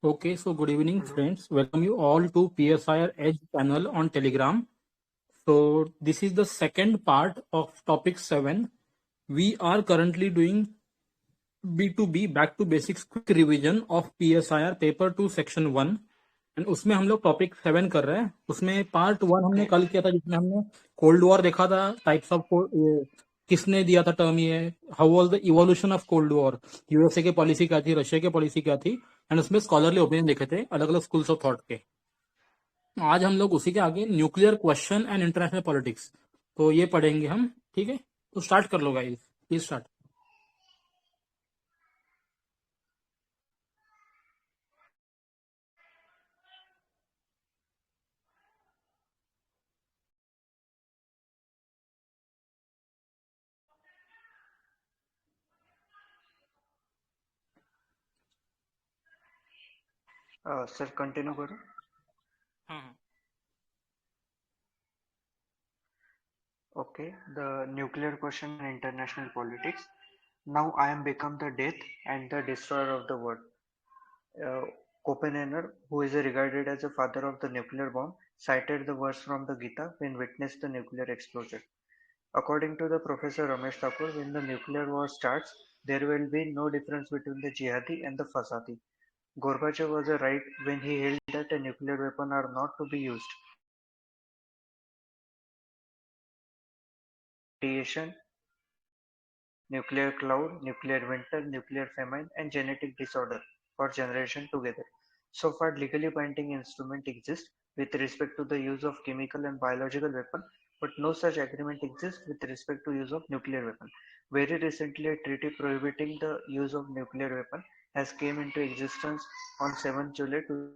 Okay, so good evening, Hello. friends. Welcome you all to PSIR Edge channel on Telegram. So, this is the second part of topic 7. We are currently doing B2B back to basics quick revision of PSIR paper 2 section 1 and उसमें हम लोग topic 7 कर रहे हैं. उसमें part 1 हमने Okay. कल किया था जिसमें हमने कोल्ड वॉर देखा था, टाइप्स ऑफ किसने दिया था टर्म ये, how was the evolution of cold war, USA की पॉलिसी क्या थी, रशिया की पॉलिसी क्या थी, एंड उसमें स्कॉलरली ओपिनियन देखे थे अलग अलग स्कूल्स ऑफ थॉट के. आज हम लोग उसी के आगे nuclear question and international politics तो ये पढ़ेंगे हम. ठीक है, तो स्टार्ट कर लो guys, please start. Sir, continue करो. हाँ. Okay. The nuclear question in international politics. Now I am become the death and the destroyer of the world. Uh, Oppenheimer, who is regarded as the father of the nuclear bomb, cited the verse from the Gita when witnessed the nuclear explosion. According to the Professor Ramesh Thakur, when the nuclear war starts, there will be no difference between the jihadi and the fasadi. Gorbachev was right when he held that a nuclear weapon are not to be used. Radiation, nuclear cloud, nuclear winter, nuclear famine, and genetic disorder for generation together. So far, legally binding instrument exist with respect to the use of chemical and biological weapon, but no such agreement exists with respect to use of nuclear weapon. Very recently, a treaty prohibiting the use of nuclear weapon has came into existence on 7th July 2000.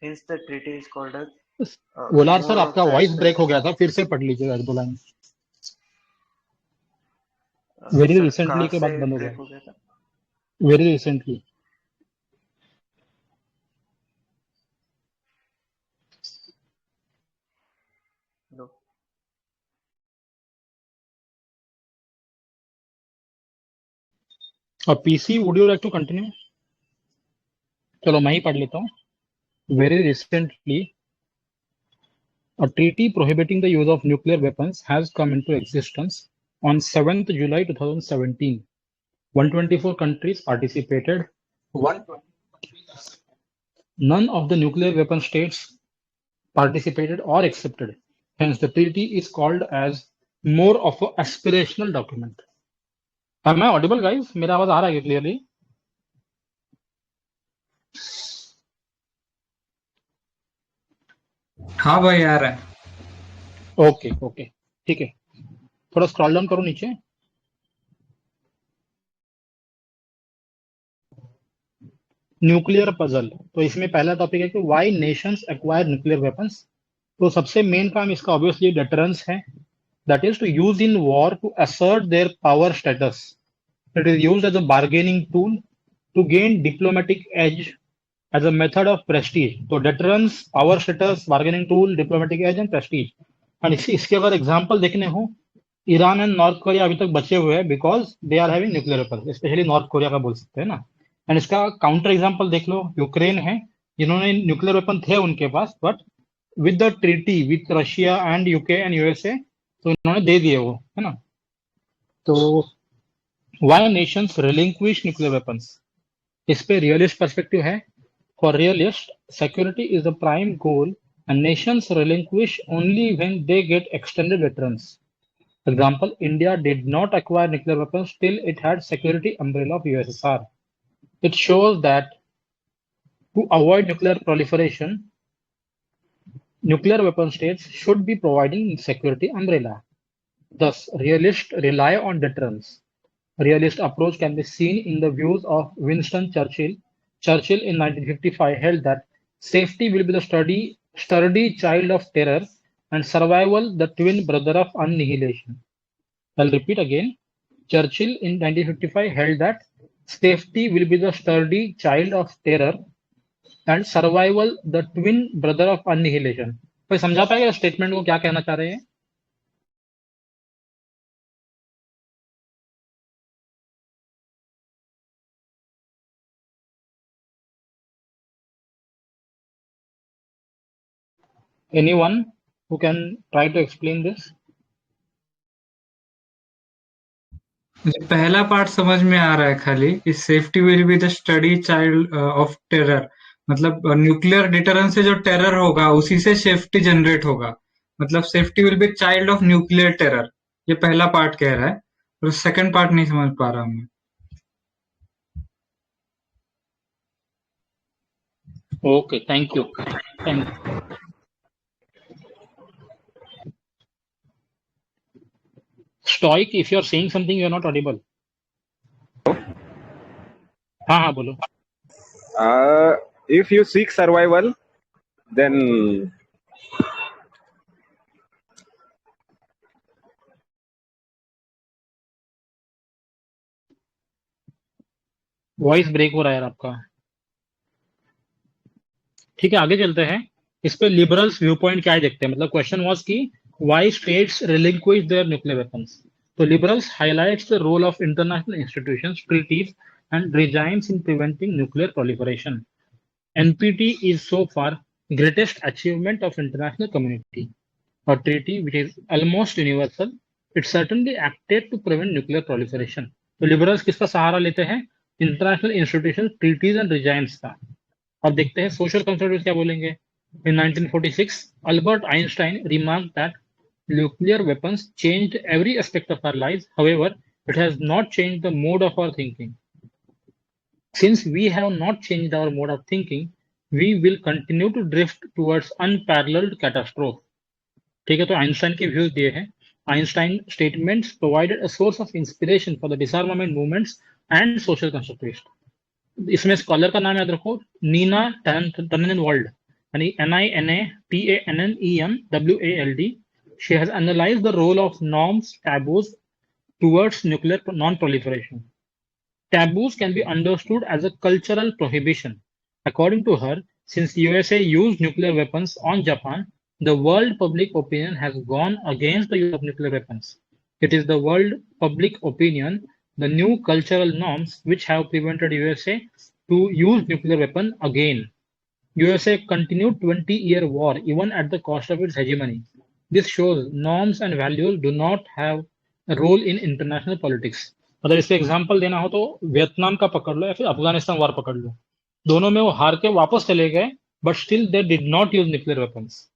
Hence, the treaty is called as गोलार sir, more of आपका the voice break aspect. हो गया था, फिर से पढ़ लीजिएगा एक दो लाइन. वेरी सर रिसेंटली कहाँ के से बाद बंद हो गया. ब्रेक हो गया था? Very recently. लो. और P C, would you like to continue? चलो मैं ही पढ़ लेता हूँ. Very recently a treaty prohibiting the use of nuclear weapons has come into existence on 7th July 2017. 124 countries participated. 120. None of the nuclear weapon states participated or accepted. Hence, the treaty is called as more of an aspirational document. Am I audible, guys? मेरा आवाज आ रहा है clearly? हाँ भाई आ रहा है. Okay okay, ठीक है. थोड़ा स्क्रॉल डाउन करो नीचे. Nuclear puzzle. तो इसमें पहला टॉपिक है कि why nations acquire nuclear weapons. तो सबसे मेन काम इसका ऑब्वियसली डेटरेंस है. That is to use in war to assert their power status. It is used as a bargaining tool to gain diplomatic edge as a method of prestige. तो deterrence, power status, bargaining tool, diplomatic edge and prestige. And इसके अगर example देखने हो, Iran and north Korea अभी तक बचे हुए हैं because they are having nuclear weapon. Specially North Korea का बोल सकते हैं ना. एंड इसका काउंटर एग्जांपल देख लो, यूक्रेन है, जिन्होंने न्यूक्लियर वेपन थे उनके पास, but with the treaty with Russia and UK and USA तो इन्होंने दे दिए वो, है ना. तो why nations relinquish nuclear weapons, इस पे रियलिस्ट पर्सपेक्टिव है. For realist, security is the prime goal and nations relinquish only when they get extended deterrence. Example, India did not acquire nuclear weapons till it had security umbrella of USSR. It shows that to avoid nuclear proliferation, nuclear weapon states should be providing security umbrella. Thus, realists rely on deterrence. Realist approach can be seen in the views of Winston Churchill. Churchill in 1955 held that safety will be the sturdy child of terror and survival the twin brother of annihilation. I'll repeat again. Churchill in 1955 held that safety will be the sturdy child of terror and survival the twin brother of annihilation. कोई समझा पाएगा statement को क्या कहना चाह रहे हैं? Anyone who can try to explain this? मुझे पहला पार्ट समझ में आ रहा है खाली कि safety will be the study child of terror, मतलब न्यूक्लियर डिटरेंस से जो टेरर होगा उसी से सेफ्टी जनरेट होगा, मतलब safety will be child of nuclear terror, ये पहला पार्ट कह रहा है, और सेकंड पार्ट नहीं समझ पा रहा हूँ मैं। Okay, thank you. Stoic, if you're saying something, you're not audible. हाँ बोलो. If you seek survival, then voice break हो रहा है यार आपका. ठीक है, आगे चलते हैं. इस पे लिबरल्स व्यू पॉइंट क्या है देखते हैं. मतलब क्वेश्चन वाज कि why states relinquish their nuclear weapons. तो liberals highlights the role of international institutions, treaties and regimes in preventing nuclear proliferation. NPT is so far greatest achievement of international community. A treaty which is almost universal, it certainly acted to prevent nuclear proliferation. तो liberals किसका सहारा लेते हैं? International institution, treaties and regimes का. अब देखते हैं social कंसर्वेटिव्स क्या बोलेंगे. In 1946, Albert Einstein remarked that nuclear weapons changed every aspect of our lives. However, it has not changed the mode of our thinking. Since we have not changed our mode of thinking, we will continue to drift towards unparalleled catastrophe. ठीक है, तो Einstein के views दिए हैं. Einstein statements provided a source of inspiration for the डिसआर्मामेंट movements and social constructivist. इसमें scholar का नाम याद रखो, नीना टननवल्ड, यानी NINATANNENWALD. She has analyzed the role of norms, taboos towards nuclear non-proliferation. Taboos can be understood as a cultural prohibition. According to her, since USA used nuclear weapons on Japan, the world public opinion has gone against the use of nuclear weapons. It is the world public opinion, the new cultural norms, which have prevented USA to use nuclear weapon again. USA continued 20-year war even at the cost of its hegemony. This shows norms and values do not have a role in international politics. मतलब इससे example देना हो तो Vietnam का पकड़ लो या फिर अफगानिस्तान वार पकड़ लो. दोनों में वो हार के वापस चले गए, but still they did not use nuclear weapons.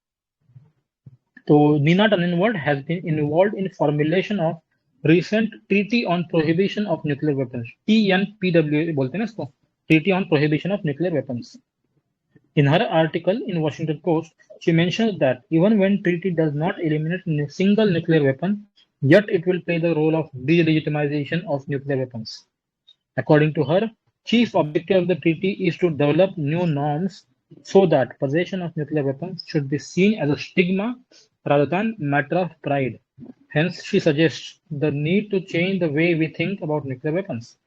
तो Nina Tannenwald has been involved in formulation of recent treaty on prohibition of nuclear weapons. TNPW बोलते हैं ना इसको, Treaty on Prohibition of Nuclear Weapons. In her article in Washington Post, she mentions that even when treaty does not eliminate a single nuclear weapon, yet it will play the role of delegitimization of nuclear weapons. According to her, chief objective of the treaty is to develop new norms so that possession of nuclear weapons should be seen as a stigma rather than matter of pride. Hence, she suggests the need to change the way we think about nuclear weapons.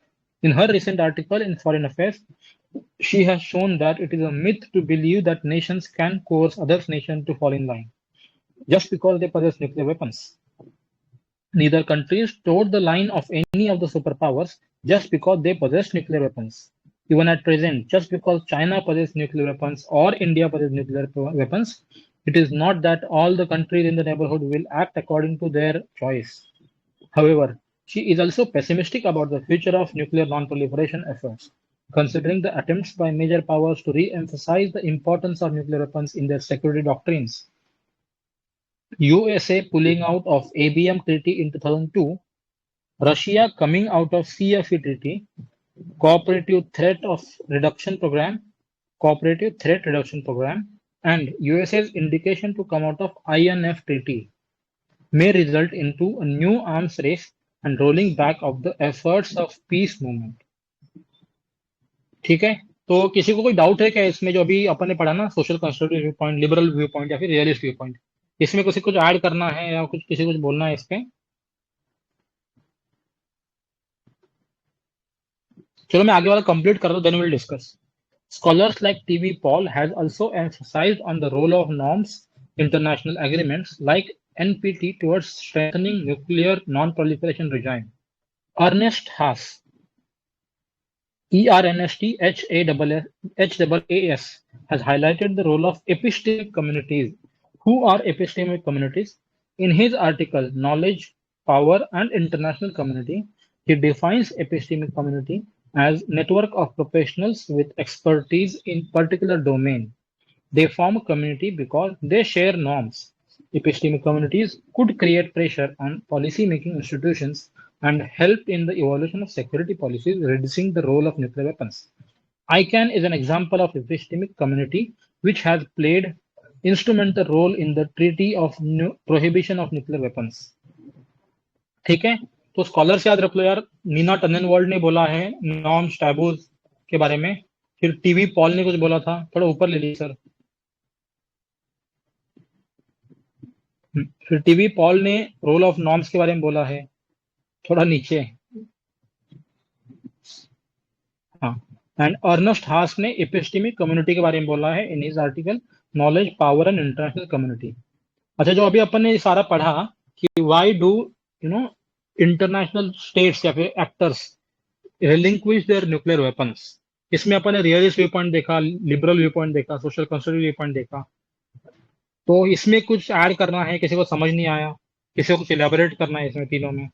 In her recent article in Foreign Affairs, she has shown that it is a myth to believe that nations can coerce other nations to fall in line just because they possess nuclear weapons. Neither countries towed the line of any of the superpowers just because they possess nuclear weapons. Even at present, just because China possesses nuclear weapons or India possesses nuclear weapons, it is not that all the countries in the neighborhood will act according to their choice. However, she is also pessimistic about the future of nuclear non-proliferation efforts, considering the attempts by major powers to re-emphasize the importance of nuclear weapons in their security doctrines. USA pulling out of ABM Treaty in 2002, Russia coming out of CFE Treaty, Cooperative Threat Reduction Program, and USA's indication to come out of INF Treaty may result into a new arms race and rolling back of the efforts of peace movement. ठीक है, तो किसी को कोई doubt है क्या इसमें जो अभी अपन ने पढ़ा ना, social constructive view point, liberal view point या फिर रियलिस्ट व्यू पॉइंट, इसमें किसी कुछ ऐड करना है या कुछ किसी कुछ बोलना है इस पे? चलो मैं आगे वाला कंप्लीट कर दूं, then will discuss. Scholars like T.V. Paul has also emphasized on the role of norms, international agreements like NPT towards strengthening nuclear non-proliferation regime. Ernest Haas, ERNST HAAS, has highlighted the role of epistemic communities Who are epistemic communities? In his article, Knowledge, Power and International Community, he defines epistemic community as network of professionals with expertise in particular domain. They form a community because they share norms. Epistemic communities could create pressure on policy-making institutions and help in the evolution of security policies, reducing the role of nuclear weapons. ICANN is an example of epistemic community which has played instrumental role in the Treaty of Prohibition of Nuclear Weapons. ठीक है, तो scholars याद रख लो यार, नीना टन्ननवाल्ड ने बोला है norms taboos के बारे में, फिर टीवी पॉल ने कुछ बोला था, थोड़ा ऊपर ले लीजिए सर। फिर टीवी पॉल ने रोल ऑफ नॉर्म्स के बारे में बोला है, थोड़ा नीचे। हाँ, एंड अर्नेस्ट हास ने एपिस्टेमिक कम्युनिटी के बारे में बोला है in his article knowledge, power and international community. अच्छा, जो अभी अपन ने सारा पढ़ा कि व्हाई डू इंटरनेशनल स्टेट्स या फिर actors relinquish their nuclear weapons, इसमें अपन ने रियलिस्ट व्यू पॉइंट देखा, लिबरल व्यू पॉइंट देखा, सोशल कंस्ट्रक्टिव व्यू पॉइंट देखा। तो इसमें कुछ ऐड करना है, किसी को समझ नहीं आया, किसी को कुछ इलेबोरेट करना है इसमें तीनों में?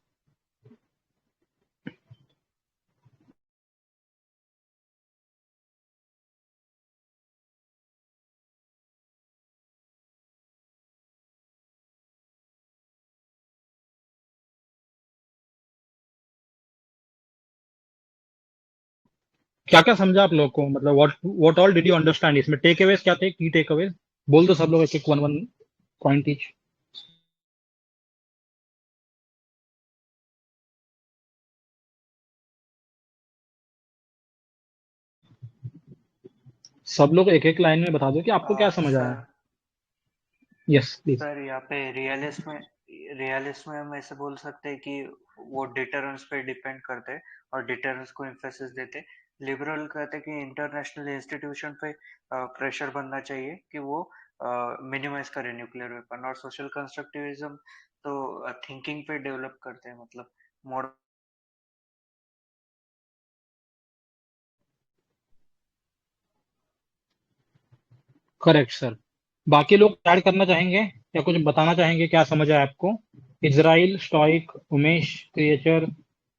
क्या क्या समझा आप लोग को, मतलब what all did you understand? इसमें टेक अवेज क्या थे, की टेक अवेज बोल दो सब लोग, एक एक वन वन पॉइंट ईच। सब लोग एक एक लाइन में बता दो कि आपको क्या समझ आया। यस प्लीज सर, यहाँ पे रियलिस्ट में हम ऐसे बोल सकते हैं कि वो डिटरेंस पे डिपेंड करते हैं और डिटरेंस को एम्फेसिस देते हैं। लिबरल कहते हैं कि इंटरनेशनल इंस्टीट्यूशन पे प्रेशर बनना चाहिए कि वो मिनिमाइज करे न्यूक्लियर वेपन। और सोशल कंस्ट्रक्टिविज्म तो थिंकिंग पे डेवलप करते हैं, मतलब मॉडर्न। Correct sir. बाकी लोग ऐड करना चाहेंगे या कुछ बताना चाहेंगे, क्या समझ आया आपको? Israel, stoic, Umesh, creature,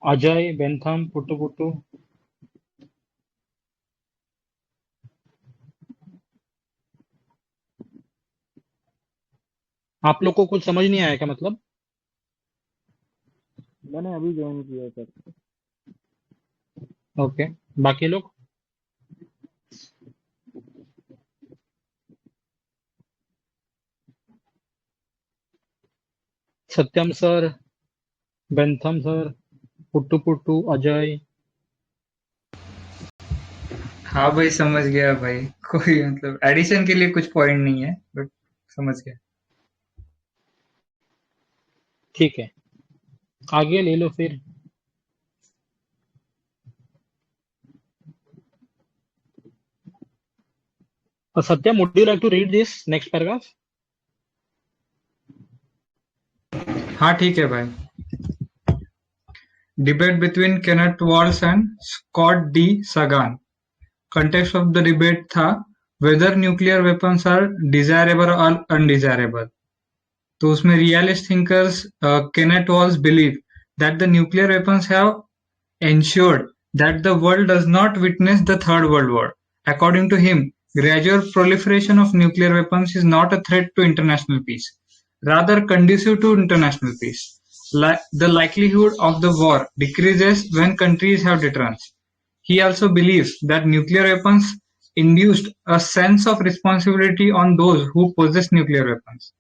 Ajay, Bentham, puttu puttu. आप लोग को कुछ समझ नहीं आया क्या? मतलब मैंने अभी ज्वाइन किया सर। ओके, बाकी लोग? Satyam sir, Bentham sir, Puttu Puttu, Ajay. हाँ भाई, समझ गया भाई। कोई मतलब एडिशन के लिए कुछ पॉइंट नहीं है, बट समझ गया। ठीक है, आगे ले लो फिर। सत्यम, would you like to read this next paragraph? हाँ ठीक है भाई। Debate between Kenneth Walsh and Scott D. Sagan. Context of the debate था whether nuclear weapons are desirable or undesirable. तो उसमें realist thinkers Kenneth Walsh believe that the nuclear weapons have ensured that the world does not witness the Third World War. According to him, gradual proliferation of nuclear weapons is not a threat to international peace, rather conducive to international peace. The likelihood of the war decreases when countries have deterrence. He also believes that nuclear weapons induced a sense of responsibility on those who possess nuclear weapons.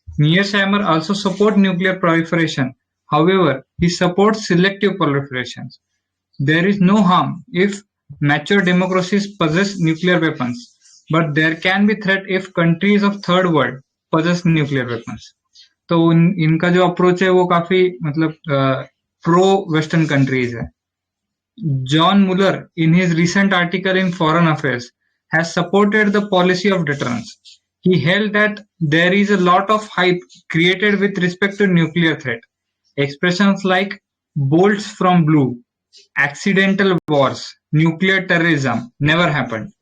Mearsheimer also supports nuclear proliferation. However, he supports selective proliferation. There is no harm if mature democracies possess nuclear weapons, but there can be threat if countries of third world possess nuclear weapons. तो इनका जो approach है वो काफी मतलब pro western countries है। John Mueller, in his recent article in Foreign Affairs, has supported the policy of deterrence. He held that there is a lot of hype created with respect to nuclear threat. Expressions like bolts from blue, accidental wars, nuclear terrorism never happened.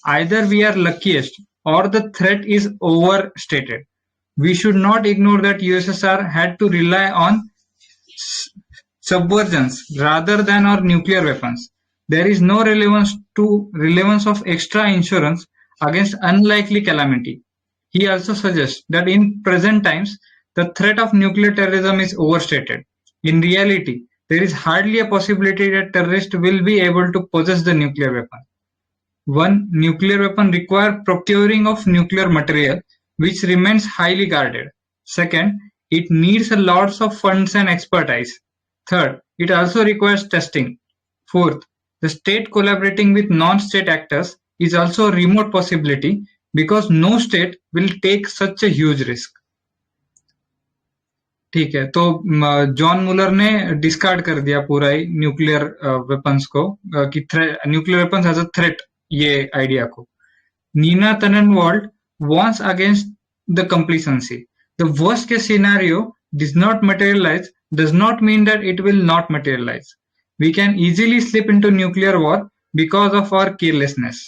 Either we are luckiest or the threat is overstated. we should not ignore that USSR had to rely on subversions rather than our nuclear weapons. There is no relevance of extra insurance against unlikely calamity. He also suggests that in present times, the threat of nuclear terrorism is overstated. In reality, there is hardly a possibility that terrorists will be able to possess the nuclear weapon. One nuclear weapon requires procuring of nuclear material, which remains highly guarded. Second, it needs a lots of funds and expertise. Third, it also requires testing. Fourth, the state collaborating with non-state actors is also a remote possibility because no state will take such a huge risk. ठीक है, तो John मुलर ने discard कर दिया पूरा ही nuclear weapons को कि nuclear weapons as a threat, ये आइडिया को. Nina तननवाल्ड warns against the complacency. The worst case scenario does not materialize does not mean that it will not materialize. We can easily slip into nuclear war because of our carelessness.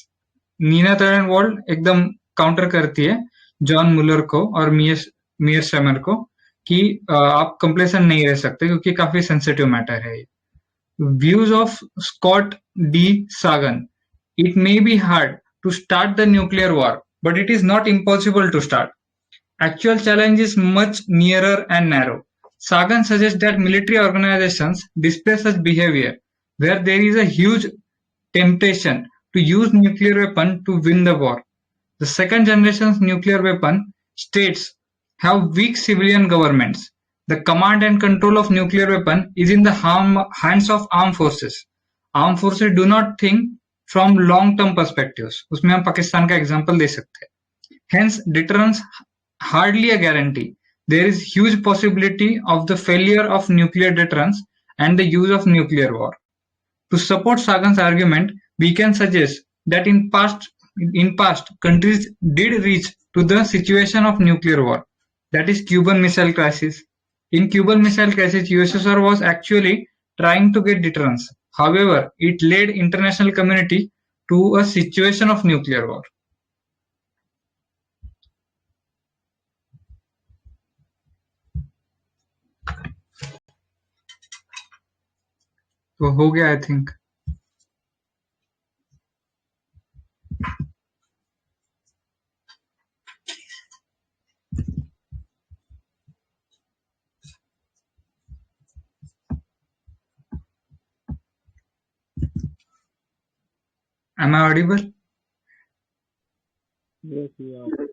Neena तननवाल्ड एकदम counter करती है John मुलर को और मियर shamer को कि आप कंप्लेसन नहीं रह सकते क्योंकि काफी सेंसिटिव मैटर है ये. Views of Scott D. Sagan. It may be hard to start the nuclear war, but it is not impossible to start. Actual challenge is much nearer and narrow. Sagan suggests that military organizations display such behavior where there is a huge temptation to use nuclear weapon to win the war. The second generation's nuclear weapon states have weak civilian governments. The command and control of nuclear weapon is in the hands of armed forces. Armed forces do not think from long-term perspectives. उसमें हम पाकिस्तान का example दे सकते हैं. Hence, deterrence hardly a guarantee. There is huge possibility of the failure of nuclear deterrence and the use of nuclear war. To support Sagan's argument, we can suggest that in past countries did reach to the situation of nuclear war. That is Cuban Missile Crisis. In Cuban Missile Crisis, USSR was actually trying to get deterrence. However, it led international community to a situation of nuclear war. तो हो गया, I think. Am I audible? Yes, you are.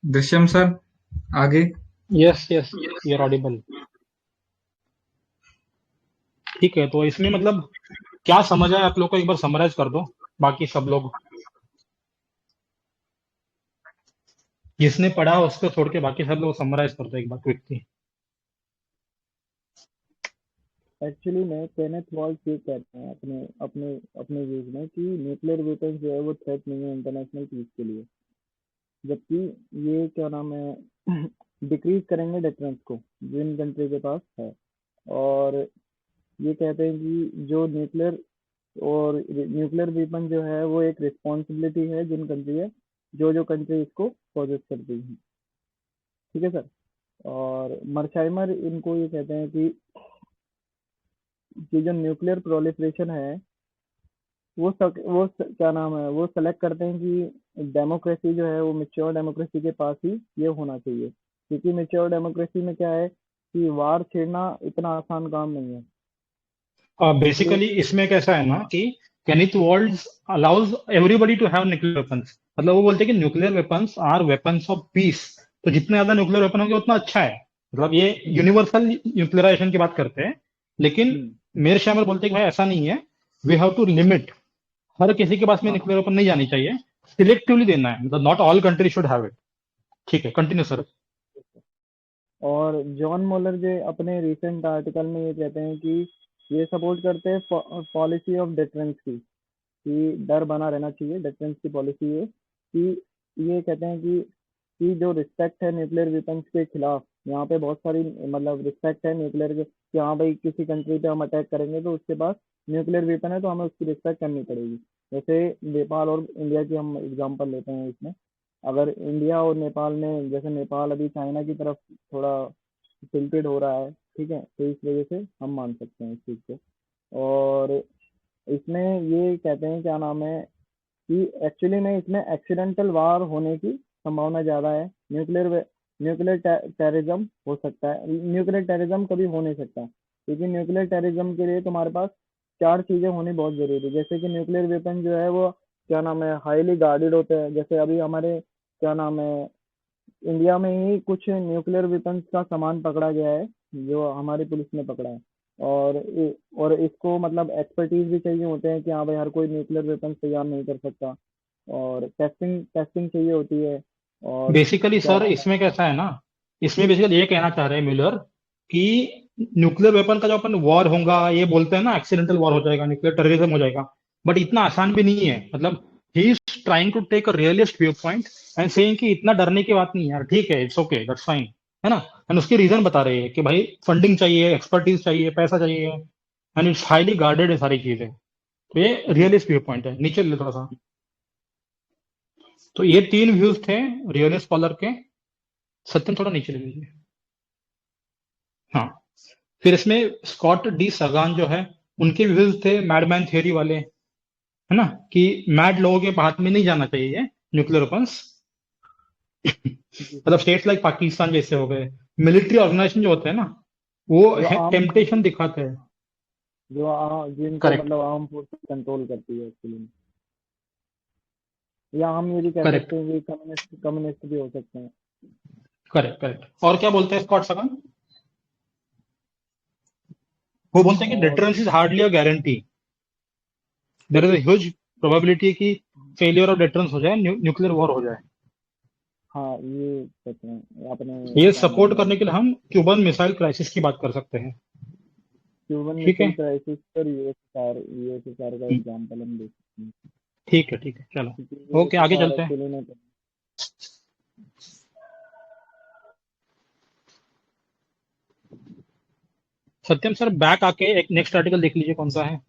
Drishyam sir, आगे. Yes yes, you are audible. ठीक है, तो इसमें मतलब क्या समझ आया आप लोग को, एक बार समराइज कर दो बाकी सब लोग. जिसने पढ़ा उसको छोड़ के बाकी सब लोग समराइज कर दो एक बार क्विकली. एक्चुअली में केनेथ वॉल्ट ये कहते हैं अपने अपने अपने व्यूज में कि न्यूक्लियर वेपन जो है वो थ्रेट नहीं है इंटरनेशनल पीस के लिए, जबकि ये क्या नाम है डिक्रीज करेंगे डिफरेंस को जिन कंट्री के पास है. और ये कहते हैं कि जो न्यूक्लियर वेपन जो है वो एक रिस्पॉन्सिबिलिटी है जिन कंट्री है जो कंट्री इसको पॉजेस करती है. ठीक है सर. और मर्शाइमर इनको ये कहते हैं कि जो न्यूक्लियर प्रोलिफरेशन है क्या नाम है वो सेलेक्ट करते हैं कि डेमोक्रेसी जो है वो मैच्योर डेमोक्रेसी के पास ही ये होना चाहिए, क्योंकि मैच्योर डेमोक्रेसी में क्या है कि वार छेड़ना इतना आसान काम नहीं है. बेसिकली इसमें कैसा है ना कि Kenneth Waltz allows everybody to have nuclear weapons. मतलब वो बोलते हैं कि nuclear weapons are weapons of peace. तो जितने ज्यादा न्यूक्लियर वेपन होंगे उतना अच्छा है. मतलब ये यूनिवर्सल न्यूक्लियराइजेशन की बात करते हैं, लेकिन मेयर शैमर बोलते हैं कि भाई ऐसा नहीं है, वी हैव टू लिमिट. हर किसी के पास में न्यूक्लियर वेपन नहीं जानी चाहिए, सिलेक्टिवली देना है. मतलब not all country should have it. ठीक है, कंटिन्यू सर. और जॉन मोलर जो अपने रिसेंट आर्टिकल में ये कहते हैं कि ये सपोर्ट करते हैं पॉलिसी ऑफ डिफरेंस की, कि डर बना रहना चाहिए. डिफरेंस की पॉलिसी है कि ये कहते हैं कि जो रिस्पेक्ट है न्यूक्लियर वेपन्स के खिलाफ, यहाँ पे बहुत सारी मतलब रिस्पेक्ट है न्यूक्लियर के, कि हाँ भाई किसी कंट्री पे हम अटैक करेंगे तो उसके पास न्यूक्लियर वेपन है तो हमें उसकी रिस्पेक्ट करनी पड़ेगी. जैसे नेपाल और इंडिया की हम एग्जांपल लेते हैं इसमें। अगर इंडिया और नेपाल में, जैसे नेपाल अभी चाइना की तरफ थोड़ा टिल्टेड हो रहा है, ठीक है, तो इस वजह से हम मान सकते हैं इस चीज़ को। और इसमें ये कहते हैं, क्या नाम है, कि एक्चुअली में इसमें एक्सीडेंटल वार होने की संभावना ज़्यादा है। न्यूक्लियर टेररिज्म हो सकता है, न्यूक्लियर टेररिज्म कभी हो नहीं सकता, क्योंकि न्यूक्लियर टेररिज्म के लिए तुम्हारे पास 4 चीज़ें होनी बहुत ज़रूरी है। जैसे कि न्यूक्लियर वेपन जो है वो, क्या नाम है, हाईली गार्डेड होते हैं। जैसे अभी हमारे, क्या नाम है, इंडिया में ही कुछ न्यूक्लियर वेपन्स का सामान पकड़ा गया है, जो हमारी पुलिस ने पकड़ा है। और इसको मतलब एक्सपर्टीज भी चाहिए होते हैं कि हाँ भाई हर कोई न्यूक्लियर वेपन्स तैयार नहीं कर सकता, और टेस्टिंग टेस्टिंग चाहिए होती है। और बेसिकली क्या सर नाम है, इसमें कैसा है ना, इसमें बेसिकली ये कहना चाह रहे हैं म्यूलर कि न्यूक्लियर वेपन का जो अपन वॉर होगा, ये बोलते हैं ना एक्सीडेंटल वॉर हो जाएगा, न्यूक्लियर टेररिज्म हो जाएगा, बट इतना आसान भी नहीं है। मतलब he is trying to take a realist view point and saying कि इतना डरने की बात नहीं है यार, ठीक है, इट्स ओके, दैट्स फाइन, है ना। एंड उसकी रीजन बता रहे हैं कि भाई फंडिंग चाहिए, एक्सपर्टीज चाहिए, पैसा चाहिए, एंड इट्स हाईली गार्डेड है सारी चीजें। तो ये रियलिस्ट व्यू पॉइंट है। नीचे ले थोड़ा सा। तो ये 3 व्यूज थे रियलिस्ट स्कॉलर के। सत्यम थोड़ा नीचे ले लीजिए। हाँ, फिर इसमें स्कॉट डी सगान जो है, उनके व्यूज थे मैडमैन थियरी वाले, है ना, कि मैड लोगों के हाथ में नहीं जाना चाहिए न्यूक्लियर वेपन्स। जी, मतलब स्टेट्स लाइक पाकिस्तान जैसे हो गए, मिलिट्री ऑर्गेनाइजेशन जो होते हैं ना, वो जो आम टेम्पटेशन दिखाते हैं। जिनको करेक्ट, मतलब आर्म फोर्स कंट्रोल करती है एक्चुअली। या हम ये भी कह करेक्ट, सकते हैं कि कम्युनिस्ट कम्युनिस्ट भी हो सकते हैं। Correct, correct. और क्या बोलते हैं स्कॉट सगन? वो बोलते हैं कि और deterrence is hardly a guarantee, there is a huge probability कि फेलियर ऑफ डिटरेंस हो जाए, न्यूक्लियर वॉर हो जाए। हाँ, ये कहते हैं अपने, ये क्या सपोर्ट नाम है, करने के लिए हम क्यूबन मिसाइल क्राइसिस की बात कर सकते हैं। क्यूबन ठीक मिसाइल है, क्राइसिस पर यूएसएसआर का एग्जांपल हम देख सकते हैं, ठीक है, ठीक है, चलो, क्योंकि ओके, आगे यूएसएसआर चलते हैं। एक्चुअली में सत्यम सर बैक आके एक नेक्स्ट आर्टिकल देख लीजिए कौन सा है।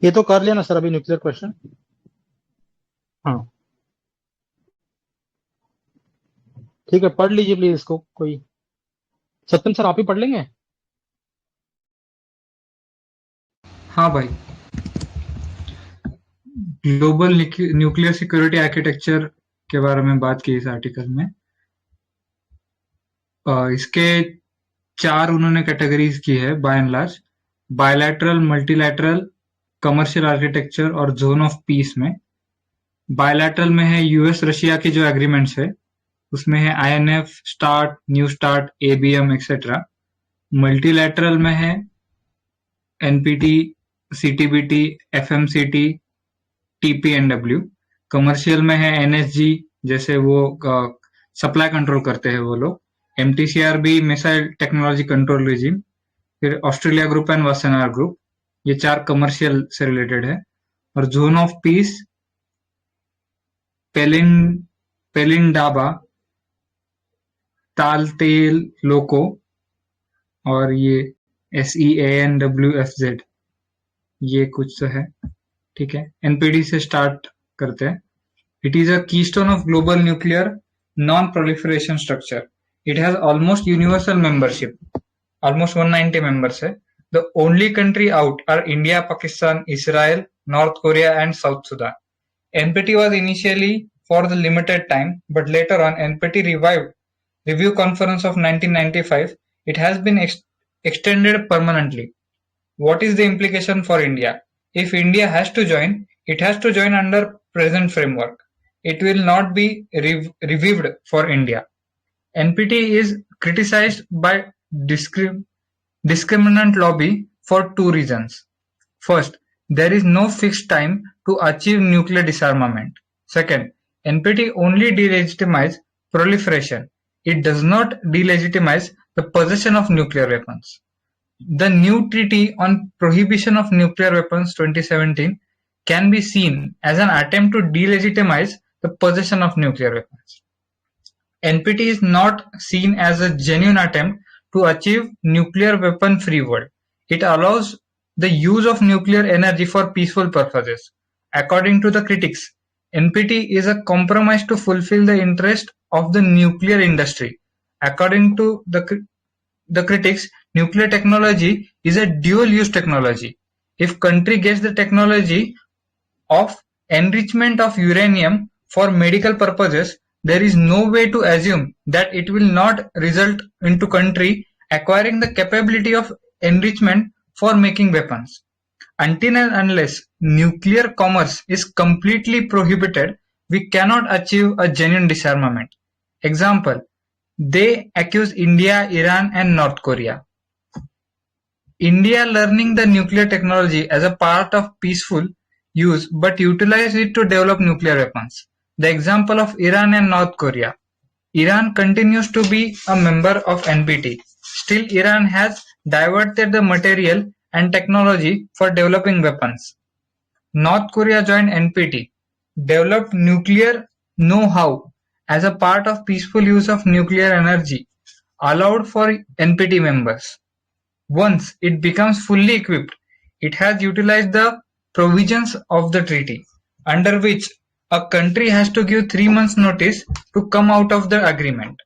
ये तो कर लिया ना सर अभी न्यूक्लियर क्वेश्चन। हाँ, ठीक है, पढ़ लीजिए प्लीज इसको कोई। सत्यम सर आप ही पढ़ लेंगे? हाँ भाई, ग्लोबल न्यूक्लियर सिक्योरिटी आर्किटेक्चर के बारे में बात की इस आर्टिकल में। इसके 4 उन्होंने कैटेगरीज की है by and large: bilateral, multilateral, commercial architecture और जोन ऑफ पीस में। बायलैटरल में है यूएस रशिया के जो एग्रीमेंट्स है, उसमें है INF, start, new start, ABM etcetera. Multilateral में है एनपीटी, सीटीबीटी, एफएमसीटी, टीपीएनडब्ल्यू। कमर्शियल में है एनएसजी, जैसे वो सप्लाई कंट्रोल करते हैं वो लोग। एमटीसीआरबी, मिसाइल टेक्नोलॉजी कंट्रोल रिजिम। फिर Australia group and Wassenaar group, ये 4 कमर्शियल से रिलेटेड है। और जोन ऑफ पीस पेलिन पेलिंडाबा, तालतेल लोको, और ये SEANWFZ, ये कुछ तो है। ठीक है, एनपीडी से स्टार्ट करते हैं। It is a keystone of global nuclear non-proliferation structure. It has almost universal membership, almost 190 members है. The only country out are India, Pakistan, Israel, North Korea and South Sudan. NPT was initially for the limited time, but later on NPT revived Review Conference of 1995. It has been extended permanently. What is the implication for India? If India has to join, it has to join under present framework. It will not be revived for India. NPT is criticized by discriminant lobby for 2 reasons. First, there is no fixed time to achieve nuclear disarmament. Second, NPT only delegitimize proliferation. It does not delegitimize the possession of nuclear weapons. The new Treaty on Prohibition of Nuclear Weapons 2017 can be seen as an attempt to delegitimize the possession of nuclear weapons. NPT is not seen as a genuine attempt to achieve nuclear weapon-free world. It allows the use of nuclear energy for peaceful purposes. According to the critics, NPT is a compromise to fulfill the interest of the nuclear industry. According to the critics, nuclear technology is a dual-use technology. If country gets the technology of enrichment of uranium for medical purposes, there is no way to assume that it will not result into country acquiring the capability of enrichment for making weapons. Until and unless nuclear commerce is completely prohibited, we cannot achieve a genuine disarmament. Example, they accuse India, Iran and North Korea. India learning the nuclear technology as a part of peaceful use but utilize it to develop nuclear weapons. The example of Iran and North Korea. Iran continues to be a member of NPT. Still, Iran has diverted the material and technology for developing weapons. North Korea joined NPT, developed nuclear know-how as a part of peaceful use of nuclear energy, allowed for NPT members. Once it becomes fully equipped, it has utilized the provisions of the treaty, under which a country has to give 3 months notice to come out of the agreement.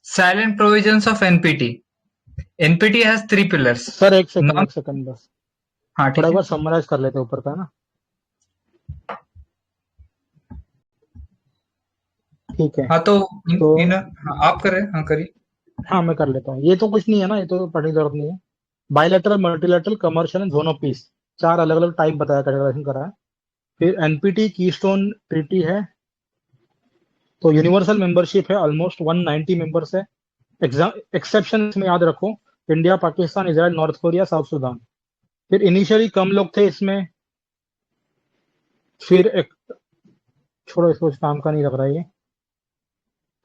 Silent provisions of NPT. NPT has 3 pillars. Sir एक second बस, हाँ ठीक थोड़ा है, बार summarise कर लेते हैं ऊपर का ना, ठीक है। हाँ तो हाँ, आप कर रहे हैं, हाँ करिए। हाँ मैं कर लेता हूँ, ये तो कुछ नहीं है ना, ये तो पढ़ने की जरूरत नहीं है। Bilateral, multilateral, commercial and zone of piece, 4 अलग अलग टाइप बताया, कैटेगराइजेशन करा है। फिर एनपीटी कीस्टोन ट्रीटी है, तो यूनिवर्सल मेंबरशिप है, ऑलमोस्ट 190 मेंबर्स है। एक्सेप्शन इसमें याद रखो, India, Pakistan, Israel, north Korea, south Sudan. फिर इनिशियली कम लोग थे इसमें, फिर एक छोड़ो इसको, इस काम का नहीं लग रहा है ये।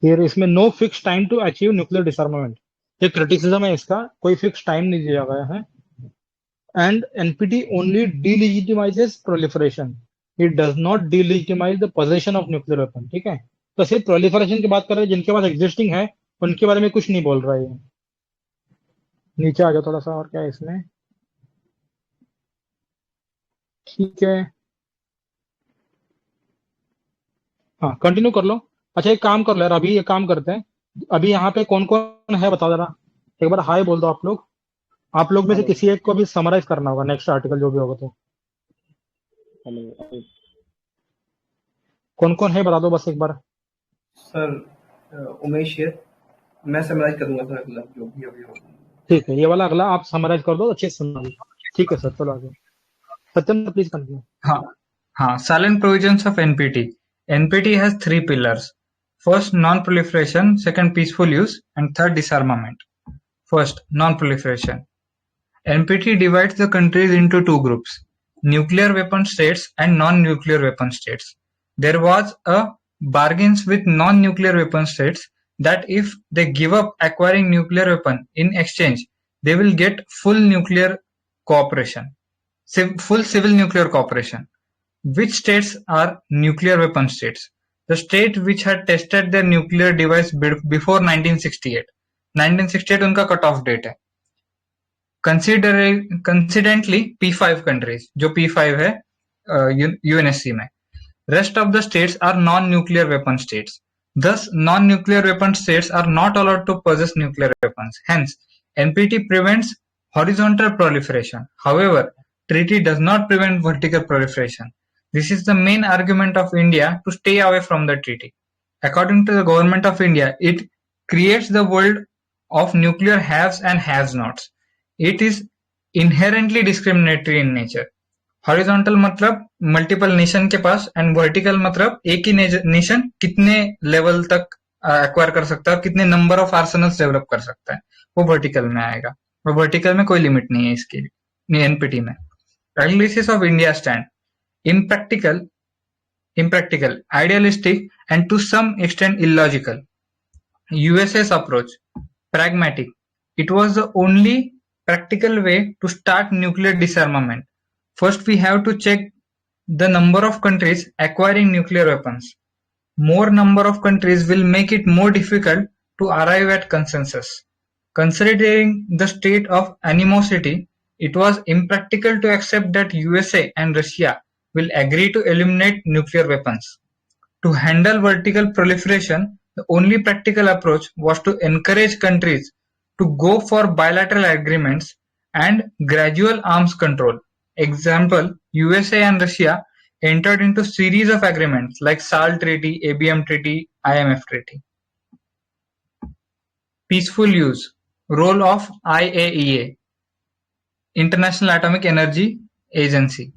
फिर इसमें no fix time to achieve nuclear disarmament, ये क्रिटिसिज्म है इसका, कोई फिक्स टाइम नहीं दिया गया है। And NPT only delegitimises proliferation, it does not delegitimise the possession of nuclear weapon, ठीक है। तो सिर्फ प्रोलिफरेशन की बात कर रहे हैं, जिनके पास एग्जिस्टिंग है उनके बारे में कुछ नहीं बोल रहा है ये। नीचे आ जाओ थोड़ा सा, और क्या है इसमें, ठीक है, हाँ कंटिन्यू कर लो। अच्छा एक काम कर लो यार, अभी एक काम करते हैं, अभी यहाँ पे कौन कौन है बताओ जरा, एक बार हाय बोल दो आप लोग। आप लोग में से किसी एक को भी समराइज करना होगा नेक्स्ट आर्टिकल जो भी होगा, तो कौन कौन है बता दो बस एक बार। सर उमेश है, मैं समराइज करूंगा सर अगला जो भी अभी होगा। ठीक है, ये वाला अगला आप समराइज कर दो, अच्छे से सुनना। ठीक है सर, चलो आगे। सत्यम प्लीज कंटिन्यू। हाँ, silent provisions of NPT. NPT has 3 pillars. First, non-proliferation. Second, peaceful use. And third, disarmament. First, non-proliferation. NPT divides the countries into 2 groups, nuclear weapon states and non-nuclear weapon states. There was a bargains with non-nuclear weapon states that if they give up acquiring nuclear weapon in exchange, they will get full nuclear cooperation, full civil nuclear cooperation. Which states are nuclear weapon states? The state which had tested their nuclear device before 1968. 1968 उनका cut off date है। Coincidentally P5 countries, जो P5 है UNSC में। Rest of the states are non-nuclear weapon states. Thus, non-nuclear weapon states are not allowed to possess nuclear weapons. Hence, NPT prevents horizontal proliferation. However, treaty does not prevent vertical proliferation. This is the main argument of India to stay away from the treaty. According to the government of India, it creates the world of nuclear haves and have-nots. It is inherently discriminatory in nature. Horizontal मतलब multiple nation के पास, and vertical मतलब एक ही nation कितने level तक acquire कर सकता है और कितने नंबर ऑफ आर्सेनल्स डेवलप कर सकता है, वो वर्टिकल में आएगा। और वर्टिकल में कोई लिमिट नहीं है इसकी एनपीटी में। Analysis of India stand impractical, idealistic, and to some extent illogical. USA's approach, pragmatic. It was the only practical way to start nuclear disarmament. First, we have to check the number of countries acquiring nuclear weapons. More number of countries will make it more difficult to arrive at consensus. Considering the state of animosity, it was impractical to accept that USA and Russia will agree to eliminate nuclear weapons. To handle vertical proliferation, the only practical approach was to encourage countries to go for bilateral agreements and gradual arms control. Example, USA and Russia entered into series of agreements like SALT Treaty, ABM Treaty, IMF Treaty. Peaceful use. Role of IAEA, International Atomic Energy Agency.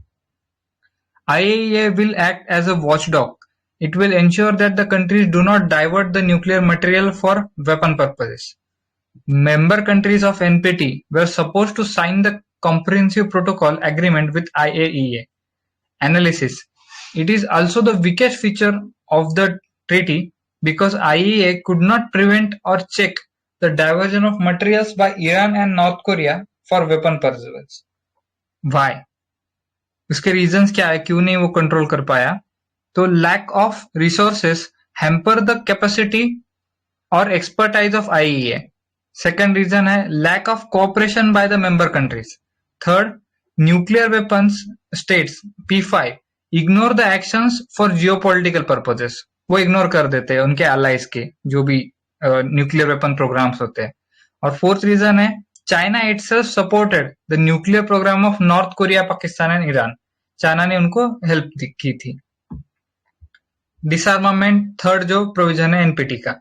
IAEA will act as a watchdog. It will ensure that the countries do not divert the nuclear material for weapon purposes. Member countries of NPT were supposed to sign the Comprehensive Protocol Agreement with IAEA. Analysis. It is also the weakest feature of the treaty because IAEA could not prevent or check the diversion of materials by Iran and North Korea for weapon purposes. Why? उसके reasons क्या है, क्यों नहीं वो control कर पाया? तो lack of resources hamper the capacity और expertise of IEA. Second reason है lack of cooperation by the member countries. Third, nuclear weapons states P5 ignore the actions for geopolitical purposes. वो इग्नोर कर देते हैं उनके अलाइज के जो भी न्यूक्लियर वेपन प्रोग्राम्स होते हैं. और फोर्थ रीजन है China itself supported the nuclear programme of North Korea, Pakistan and Iran. China ने उनको हेल्प की थी. डिसआर्मामेंट, थर्ड जो प्रोविजन है एनपीटी का.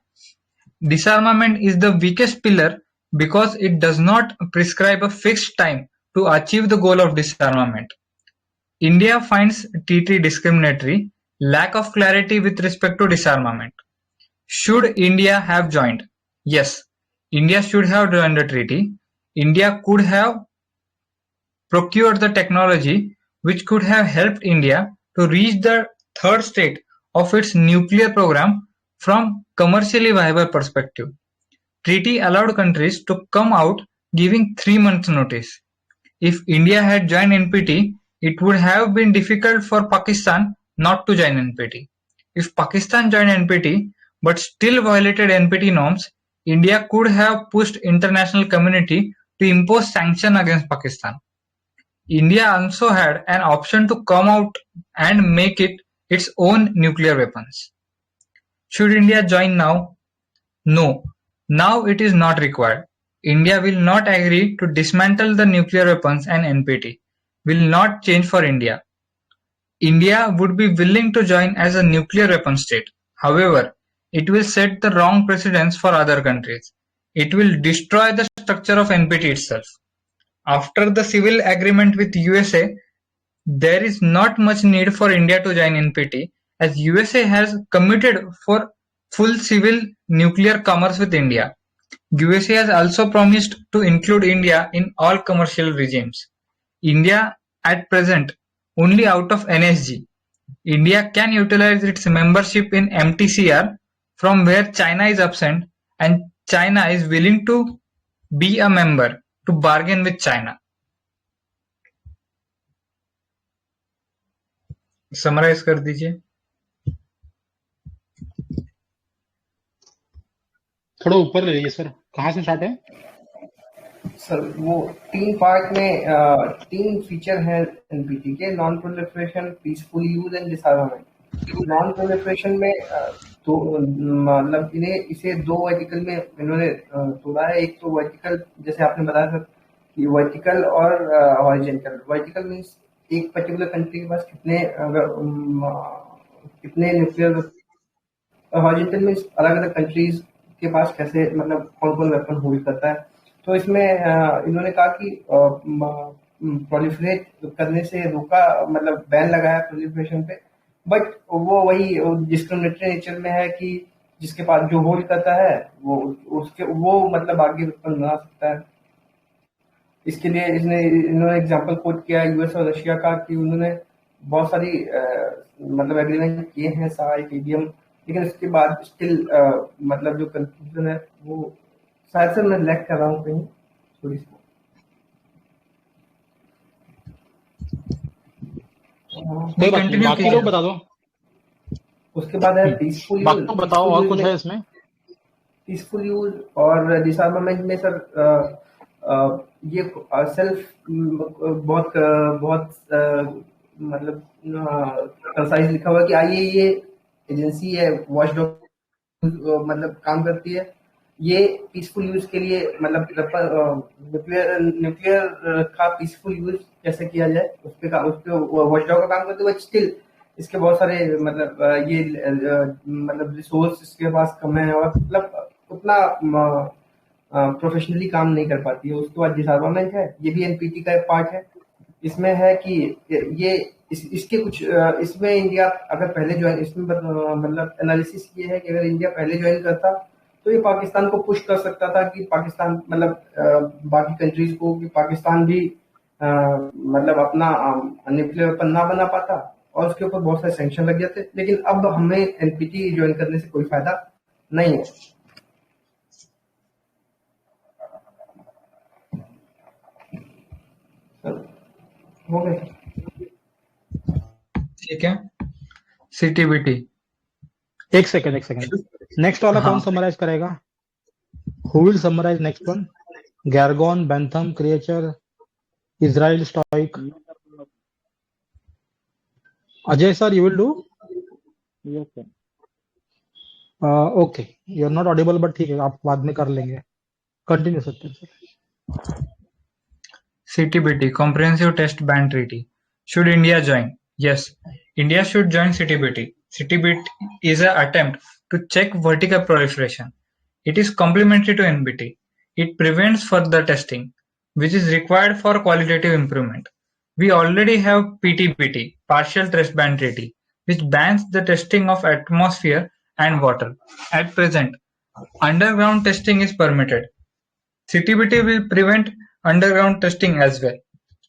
Disarmament is the weakest pillar because it does not prescribe a fixed time to achieve the goal of disarmament. India finds TT discriminatory, lack of clarity with respect to disarmament. Should India have joined? Yes, India should have joined the treaty. India could have procured the technology which could have helped India to reach the third state of its nuclear program from commercially viable perspective. Treaty allowed countries to come out giving 3 months notice. If India had joined NPT, it would have been difficult for Pakistan not to join NPT. If Pakistan joined NPT but still violated NPT norms, India could have pushed international community to impose sanction against Pakistan. India also had an option to come out and make it its own nuclear weapons. Should India join now? No. Now it is not required. India will not agree to dismantle the nuclear weapons and NPT will not change for India. India would be willing to join as a nuclear weapon state. However, it will set the wrong precedents for other countries. It will destroy the structure of NPT itself. After the civil agreement with USA, there is not much need for India to join NPT as USA has committed for full civil nuclear commerce with India. USA has also promised to include India in all commercial regimes. India at present only out of NSG. India can utilize its membership in MTCR from where China is absent and China is willing to be a member to bargain with China. Summarise कर दीजिए. थोड़ा ऊपर ले लीजिए sir. कहाँ से start है sir? वो 3 पार्ट में 3 फीचर है एनपीटी के: non proliferation, peaceful use and डिसआर्मामेंट. Non proliferation में तो मतलब इसे 2 वर्टिकल में इन्होंने तोड़ा है. एक तो वर्टिकल जैसे आपने बताया सर कि वर्टिकल और हॉरिजॉन्टल. वर्टिकल मींस एक पर्टिकुलर कंट्री के पास कितने न्यूक्लियर. हॉरिजॉन्टल मींस अलग अलग कंट्रीज के पास कैसे मतलब कौन कौन वेपन होल्ड करता है. तो इसमें इन्होंने कहा कि प्रोलिफरेट करने से रोका, मतलब बैन लगाया प्रोलिफरेशन पे. बट वो वही डिस्क्रिमिनेटरी नेचर में है कि जिसके पास जो होल्ड करता है वो मतलब आगे वेपन बना सकता है. इसके लिए इन्होंने एग्जांपल कोट किया यूएस और रशिया का कि उन्होंने बहुत सारी मतलब एग्रीमेंट किए हैं SALT, ABM, लेकिन उसके बाद स्टिल मतलब जो कंक्लूजन है वो शायद से मैं लैग कर रहा हूँ कहीं थोड़ी सी. कोई बात नहीं, कंटिन्यू बाकी कीजिए। लोग बता दो। उसके बाद है पीसफुल यूज। बाकी तो बताओ, और कुछ है इसमें? पीसफुल यूज और डिसआर्मामेंट में सर ये सेल्फ बहुत बहुत मतलब कंसाइज लिखा हुआ है कि आईएईए एजेंसी है, वॉचडॉग मतलब काम करती है। ये पीसफुल यूज के लिए मतलब न्यूक्लियर का पीसफुल यूज कैसे किया जाए उस पे वॉचडॉग का काम करते हुए स्टिल इसके बहुत सारे मतलब ये मतलब रिसोर्स इसके पास कम है और मतलब उतना प्रोफेशनली काम नहीं कर पाती है। उसके बाद डिसआर्मामेंट है, ये भी एनपीटी का एक पार्ट है। इसमें है कि ये इसके कुछ इसमें इंडिया अगर पहले ज्वाइन इसमें मतलब एनालिसिस ये है कि अगर इंडिया पहले ज्वाइन करता तो ये पाकिस्तान को पुश कर सकता था कि पाकिस्तान मतलब बाकी कंट्रीज को कि पाकिस्तान भी मतलब अपना न्यूक्लियर वेपन ना बना पाता और उसके ऊपर बहुत सारे सैंक्शन लग जाते। लेकिन अब हमें एनपीटी ज्वाइन करने से कोई फायदा नहीं है। हो गए। ठीक है, सीटीबीटी। एक सेकंड, नेक्स्ट वाला कौन हाँ, समराइज करेगा? Who will summarise next one? Gorgon, Bentham, creature, Israel, stoic. Ajay sir, you will do? Yes sir. Okay, you are not audible, but ठीक है, आप बाद में कर लेंगे। Continue Satya sir. CTBT, Comprehensive Test Ban Treaty. Should India join? Yes, India should join CTBT. CTBT is an attempt to check vertical proliferation. It is complementary to NBT. It prevents further testing, which is required for qualitative improvement. We already have PTBT, Partial Test Ban Treaty, which bans the testing of atmosphere and water. At present, underground testing is permitted. CTBT will prevent underground testing as well.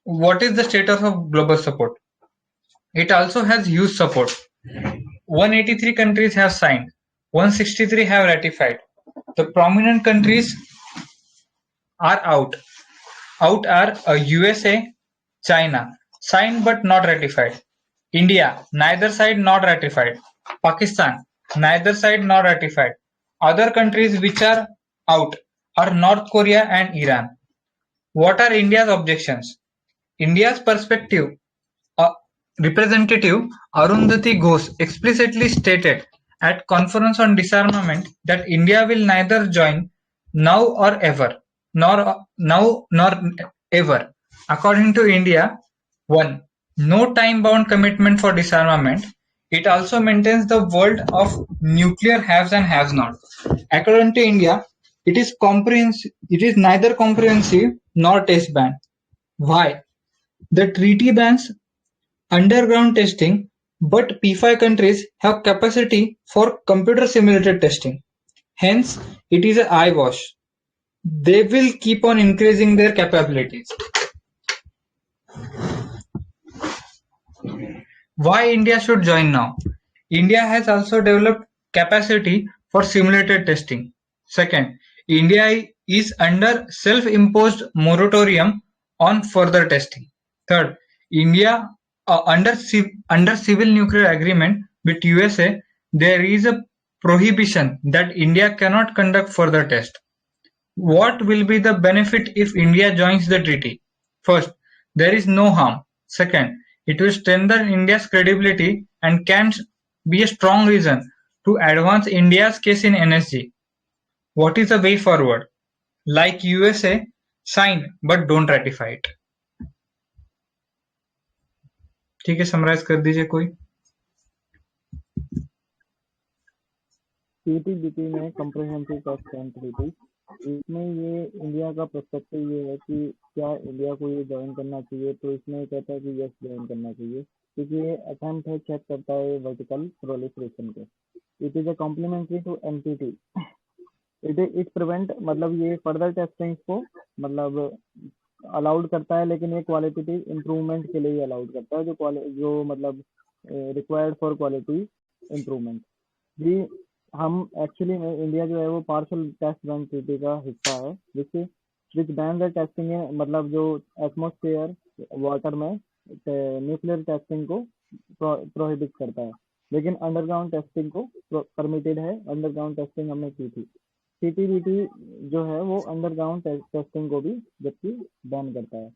What is the status of global support? It also has huge support. 183 countries have signed, 163 have ratified. The prominent countries are out. Out are USA, China, signed but not ratified. India, neither side not ratified. Pakistan, neither side not ratified. Other countries which are out are North Korea and Iran. What are India's objections? India's perspective. Representative Arundhati Ghosh explicitly stated at Conference on Disarmament that India will neither join now or ever, nor ever. According to India, 1. No time-bound commitment for disarmament. It also maintains the world of nuclear haves and have-not. According to India, it is neither comprehensive nor test ban. Why? The treaty bans underground testing, but P5 countries have capacity for computer-simulated testing. Hence, it is an eyewash. They will keep on increasing their capabilities. Why India should join now? India has also developed capacity for simulated testing. Second, India is under self-imposed moratorium on further testing. Third, India under civil nuclear agreement with USA, there is a prohibition that India cannot conduct further tests. What will be the benefit if India joins the treaty? First, there is no harm. Second, it will strengthen India's credibility and can be a strong reason to advance India's case in NSG. What is the way forward? Like USA, sign but don't ratify it. ठीक है, summarise कर दीजिए कोई। CTBT में comprehensive test and treaty, इसमें ये India का perspective ये है कि क्या इंडिया को ये ज्वाइन करना चाहिए। तो इसमें कहता है कि यस ज्वाइन करना चाहिए, क्योंकि ये अटेम्प्ट है चेक करता है वर्टिकल प्रोलिफरेशन को। It is a complementary to NPT. It prevent मतलब ये फर्दर टेस्टिंग को मतलब अलाउड करता है, लेकिन ये क्वालिटेटिव इम्प्रूवमेंट के लिए अलाउड करता है, जो मतलब रिक्वायर्ड फॉर क्वालिटी इम्प्रूवमेंट भी। हम एक्चुअली में इंडिया जो है वो पार्शियल टेस्ट बैंक ट्रीटी का हिस्सा है, विच बैन द टेस्टिंग है मतलब जो एटमॉस्फेयर वाटर में न्यूक्लियर टेस्टिंग को प्रोहिबिट करता है, लेकिन अंडरग्राउंड टेस्टिंग को परमिटेड है। अंडरग्राउंड टेस्टिंग हमने की थी। सीटीबीटी जो है वो अंडरग्राउंड टेस्टिंग को भी जबकि बैन करता है।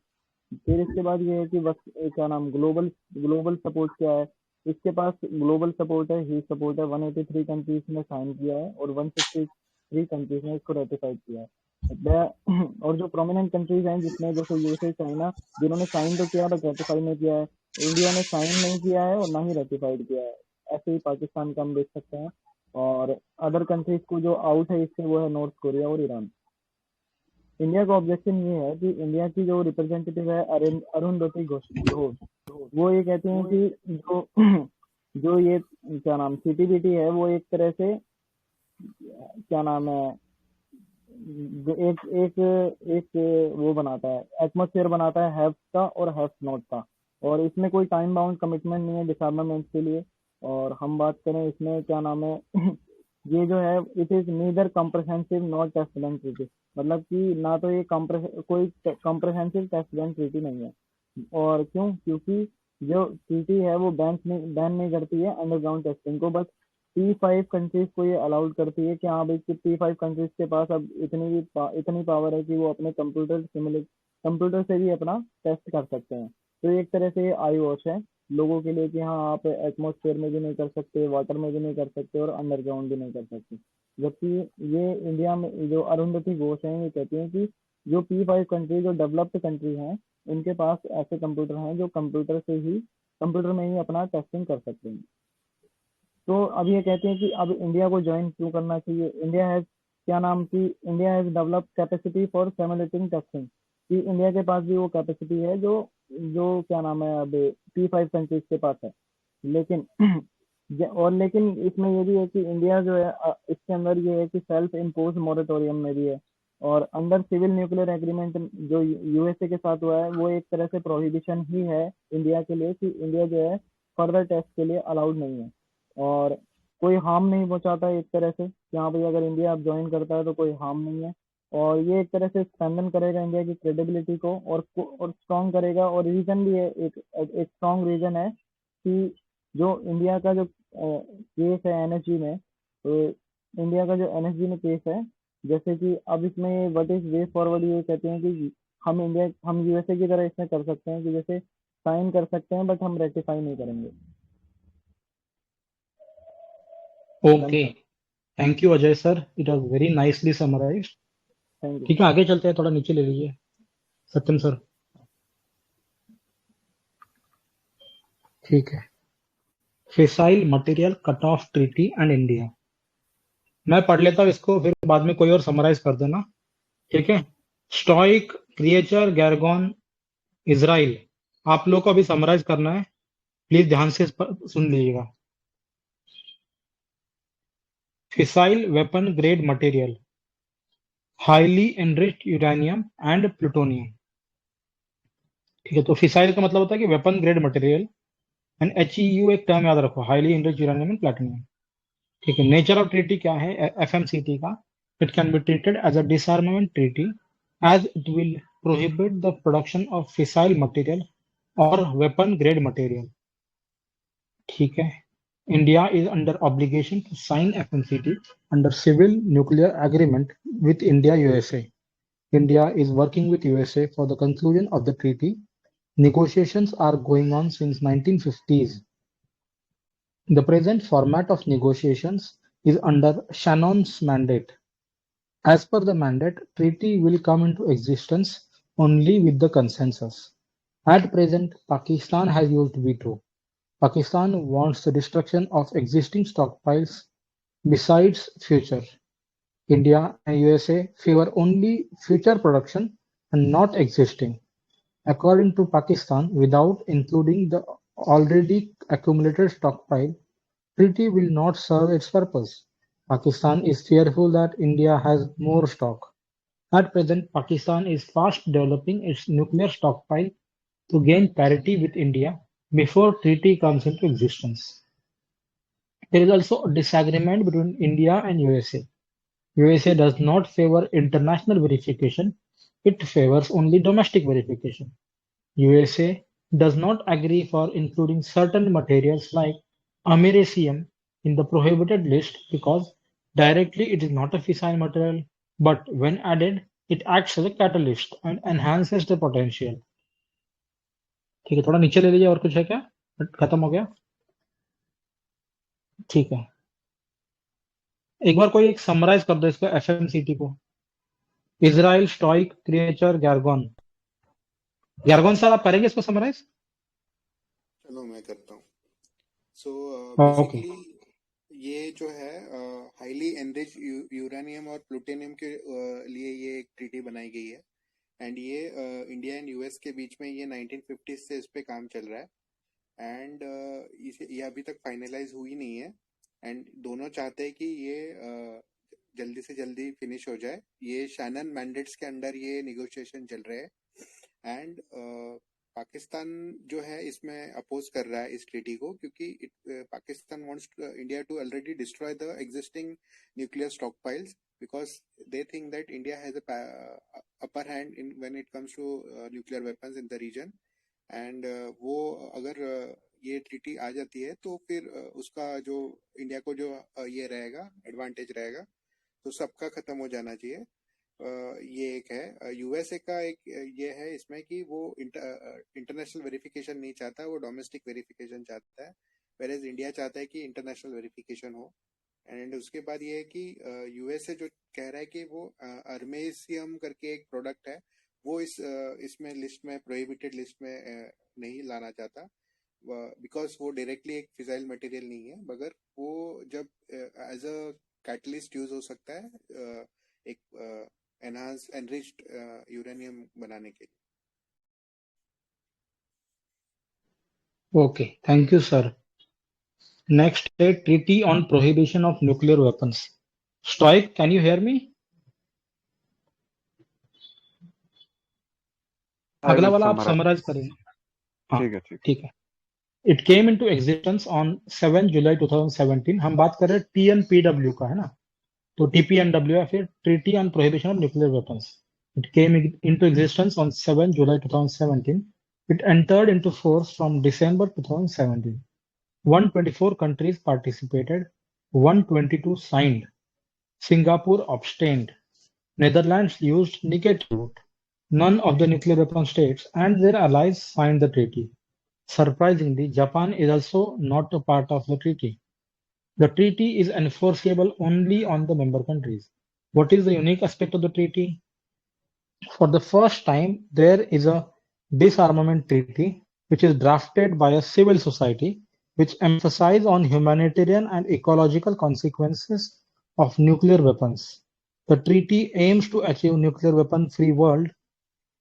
फिर इसके बाद ये है कि क्या नाम ग्लोबल ग्लोबल सपोर्ट क्या है। इसके पास ग्लोबल सपोर्ट है, ह्यूज सपोर्ट है। 183 कंट्रीज ने साइन किया है और 163 कंट्रीज ने इसको रेटिफाइड किया है। और जो प्रोमिनेंट कंट्रीज हैं जिसमें जैसे यूएसए, चाइना, जिन्होंने साइन तो किया बट रेटिफाई नहीं किया है। इंडिया ने साइन नहीं किया है और ना ही रेटिफाइड किया है। ऐसे ही पाकिस्तान का हम देख सकते हैं। और अदर कंट्रीज को जो आउट है इससे वो है नॉर्थ कोरिया और ईरान। इंडिया का ऑब्जेक्शन ये है कि इंडिया की जो रिप्रेजेंटेटिव है अरुंधति घोष, वो ये कहती हैं कि जो जो ये क्या नाम सीटीबीटी है वो एक तरह से क्या नाम है एक एक एक वो बनाता है, एटमोसफेयर बनाता है हैव्स का और हैव्स नॉट का। और इसमें कोई टाइम बाउंड कमिटमेंट नहीं है डिसआर्मामेंट के लिए। और हम बात करें इसमें क्या नाम है ये जो है it is neither comprehensive not test ban treaty, मतलब कि ना तो ये कोई कॉम्प्रहेंसिव टेस्ट बैन ट्रीटी नहीं है। और क्यों? क्योंकि जो ट्रीटी है वो बैन नहीं करती है अंडरग्राउंड टेस्टिंग को, बट P5 कंट्रीज को ये अलाउड करती है कि हाँ भाई P5 कंट्रीज के पास अब इतनी पावर है कि वो अपने कंप्यूटर से भी अपना टेस्ट कर सकते हैं। तो एक तरह से आई वॉच है लोगों के लिए कि हाँ आप एटमोसफेयर में भी नहीं कर सकते, वाटर में भी नहीं कर सकते और अंडरग्राउंड भी नहीं कर सकते। जबकि ये इंडिया में जो अरुंधति घोष है ये कहती है कि जो P5 कंट्री जो डेवलप्ड कंट्री हैं उनके पास ऐसे कंप्यूटर हैं जो कंप्यूटर में ही अपना टेस्टिंग कर सकते हैं। तो अब ये कहते हैं कि अब इंडिया को ज्वाइन क्यों करना चाहिए। India has developed capacity for simulating testing, कि इंडिया के पास भी वो कैपेसिटी है जो जो क्या नाम है अब P5 कंट्रीज के पास है। लेकिन लेकिन इसमें ये भी है कि इंडिया जो है इसके अंदर ये है कि सेल्फ इम्पोज मॉरेटोरियम में भी है। और अंडर सिविल न्यूक्लियर एग्रीमेंट जो यूएसए के साथ हुआ है वो एक तरह से प्रोहिबिशन ही है इंडिया के लिए कि इंडिया जो है फर्दर टेस्ट के लिए अलाउड नहीं है। और कोई हार्म नहीं पहुंचाता है एक तरह से कि हाँ भाई अगर इंडिया अब ज्वाइन करता है तो कोई हार्म नहीं है। और ये एक तरह से स्ट्रेंथन करेगा इंडिया की क्रेडिबिलिटी को और स्ट्रॉन्ग करेगा। और रीजन भी है, एक स्ट्रॉन्ग रीजन है कि जो इंडिया का जो केस है एनएसजी में, तो इंडिया का जो एनएसजी में केस है, जैसे कि अब इसमें व्हाट इज वे फॉरवर्ड, ये कहते हैं कि हम यूएसए की तरह इसमें कर सकते हैं कि जैसे साइन कर सकते हैं बट हम रेटिफाई नहीं करेंगे। Okay, thank you Ajay sir, it was very nicely summarised. Thank you. ठीक है, आगे चलते हैं, थोड़ा नीचे ले लीजिए सत्यम सर। ठीक है, fissile material cut off treaty and India. मैं पढ़ लेता हूँ इसको, फिर बाद में कोई और समराइज कर देना। ठीक है, स्टोइक, क्रिएचर, गैरगॉन, इजराइल, आप लोग को अभी समराइज करना है, प्लीज ध्यान से सुन लीजिएगा। Fissile weapon grade material, highly enriched uranium and plutonium. ठीक है, तो फिसाइल का मतलब होता है कि weapon grade material, and HEU एक टर्म याद रखो, highly enriched uranium and plutonium. ठीक है, नेचर ऑफ ट्रीटी क्या है FMCT का? It can be treated as a disarmament treaty as it will prohibit the production of fissile material और weapon grade material. ठीक है, India is under obligation to sign FMCT under Civil Nuclear Agreement with India USA. India is working with USA for the conclusion of the treaty. Negotiations are going on since 1950s. The present format of negotiations is under Shannon's mandate. As per the mandate, treaty will come into existence only with the consensus. At present, Pakistan has used veto. Pakistan wants the destruction of existing stockpiles besides future. India and USA favor only future production and not existing. According to Pakistan, without including the already accumulated stockpile, treaty will not serve its purpose. Pakistan is fearful that India has more stock. At present, Pakistan is fast developing its nuclear stockpile to gain parity with India before treaty comes into existence. There is also a disagreement between India and USA. USA does not favor international verification, it favors only domestic verification. USA does not agree for including certain materials like americium in the prohibited list because directly it is not a fissile material, but when added, it acts as a catalyst and enhances the potential. ठीक है, थोड़ा नीचे ले लीजिए, और कुछ है क्या? खत्म हो गया? ठीक है, एक बार कोई एक समराइज कर दो इसको एफएमसीटी को। Israel stoic creature Gorgon. Gorgon sir, आप करेंगे इसको समराइज? चलो मैं करता हूँ। सो ओके, बेसिकली ये जो है हाईली एनरिच यूरेनियम और प्लूटोनियम के लिए ये एक ट्रीटी बनाई गई है, एंड ये इंडिया एंड यूएस के बीच में ये 1950 से इस पे काम चल रहा है, एंड ये अभी तक फाइनलाइज हुई नहीं है, एंड दोनों चाहते हैं कि ये जल्दी से जल्दी फिनिश हो जाए। ये शैनन मैंडेट्स के अंडर ये निगोशिएशन चल रहे हैं, एंड पाकिस्तान जो है इसमें अपोज कर रहा है इस ट्रीटी को, क्योंकि Pakistan wants India to already destroy the existing nuclear stockpiles, because they think that India has a upper hand in when it comes to nuclear weapons in the region, and वो अगर ये treaty आ जाती है तो फिर उसका जो India को जो ये रहेगा एडवांटेज रहेगा, तो सबका खत्म हो जाना चाहिए। ये एक है। यूएसए का एक ये है इसमें कि वो इंटरनेशनल वेरिफिकेशन नहीं चाहता, वो डोमेस्टिक वेरिफिकेशन चाहता है, वेरेज इंडिया चाहता है कि इंटरनेशनल वेरिफिकेशन हो। एंड उसके बाद ये है कि यूएसए जो कह रहा है कि वो अर्मेसियम करके एक प्रोडक्ट है, वो इसमें लिस्ट में प्रोहिबिटेड लिस्ट में नहीं लाना चाहता, बिकॉज वो डायरेक्टली एक फिजाइल मटेरियल नहीं है, मगर वो जब एज अ कैटलिस्ट यूज हो सकता है एक एनहांस एनरिच्ड यूरेनियम बनाने के लिए। Okay, thank you sir. Next, a treaty on prohibition of nuclear weapons. Stoic, can you hear me? अगला वाला आप समराइज करेंगे। हाँ, ठीक है। It came into existence on 7 July 2017. हम बात कर रहे हैं TNPW का, है ना? तो TPNW है फिर Treaty on Prohibition of Nuclear Weapons. It came into existence on 7 July 2017. It entered into force from December 2017. 124 countries participated, 122 signed, Singapore abstained, Netherlands used negative vote, none of the nuclear weapon states and their allies signed the treaty. Surprisingly, Japan is also not a part of the treaty. The treaty is enforceable only on the member countries. What is the unique aspect of the treaty? For the first time, there is a disarmament treaty which is drafted by a civil society which emphasize on humanitarian and ecological consequences of nuclear weapons. The treaty aims to achieve nuclear weapon-free world.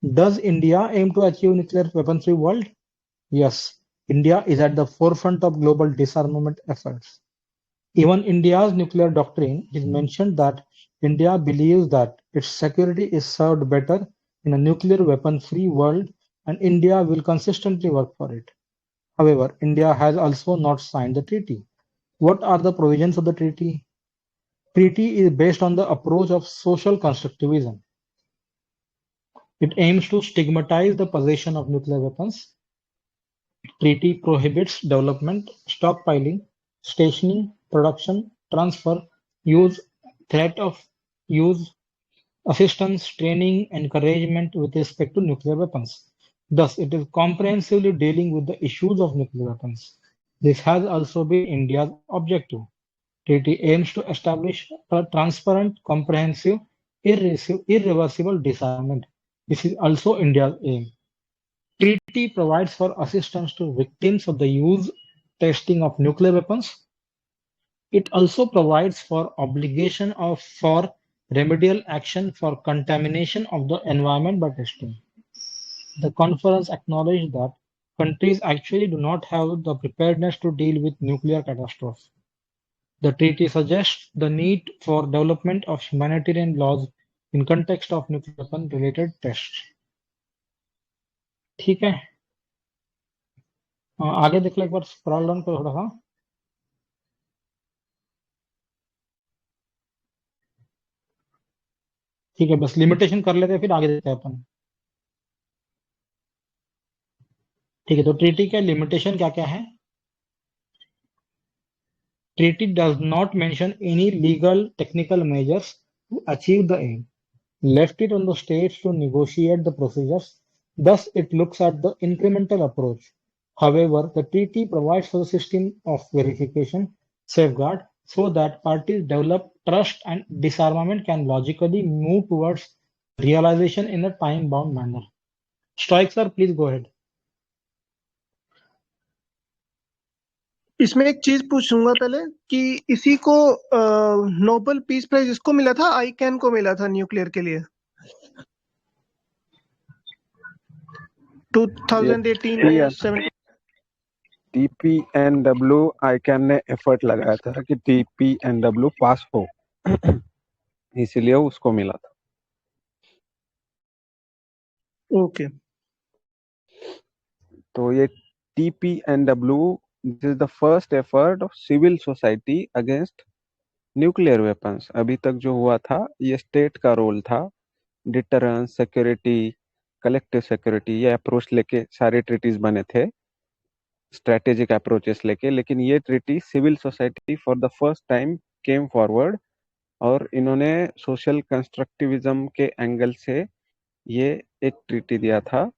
Does India aim to achieve nuclear weapon-free world? Yes, India is at the forefront of global disarmament efforts. Even India's nuclear doctrine is mentioned that India believes that its security is served better in a nuclear weapon-free world, and India will consistently work for it. However, India has also not signed the treaty. What are the provisions of the treaty? Treaty is based on the approach of social constructivism. It aims to stigmatize the possession of nuclear weapons. Treaty prohibits development, stockpiling, stationing, production, transfer, use, threat of use, assistance, training, encouragement with respect to nuclear weapons. Thus, it is comprehensively dealing with the issues of nuclear weapons. This has also been India's objective. Treaty aims to establish a transparent, comprehensive, irreversible disarmament. This is also India's aim. Treaty provides for assistance to victims of the use, testing of nuclear weapons. It also provides for obligation for remedial action for contamination of the environment by testing. The conference acknowledged that countries actually do not have the preparedness to deal with nuclear catastrophe. The treaty suggests the need for development of humanitarian laws in context of nuclear weapon related tests. ठीक है, आगे देख लो एक बार, scroll down करो थोड़ा सा। ठीक है, बस लिमिटेशन कर लेते हैं, फिर आगे देखते हैं अपन। ठीक है, तो ट्रीटी का लिमिटेशन क्या क्या है? Treaty does not mention any legal technical measures to achieve the aim, left it on the states to negotiate the procedures. Thus, it looks at the incremental approach. However, the treaty provides for the system of verification safeguard so that parties develop trust and disarmament can logically move towards realization in a time-bound manner. Stoic sir, please go ahead. इसमें एक चीज पूछूंगा पहले कि इसी को Nobel peace prize इसको मिला था, आईकैन को मिला था न्यूक्लियर के लिए 2018 या 17। TPNW आईकैन ने एफर्ट लगाया था कि TPNW पास हो, इसीलिए उसको मिला था। ओके, तो ये TPNW this is the first effort of civil society against nuclear weapons. अभी तक जो हुआ था ये स्टेट का रोल था, डिटरेंस, सिक्योरिटी, कलेक्टिव सिक्योरिटी, ये अप्रोच लेके सारे ट्रीटीज बने थे, स्ट्रेटेजिक अप्रोचेस लेके। लेकिन ये treaty civil society for the first time came forward और इन्होंने सोशल कंस्ट्रक्टिविज्म के एंगल से ये एक ट्रीटी दिया था।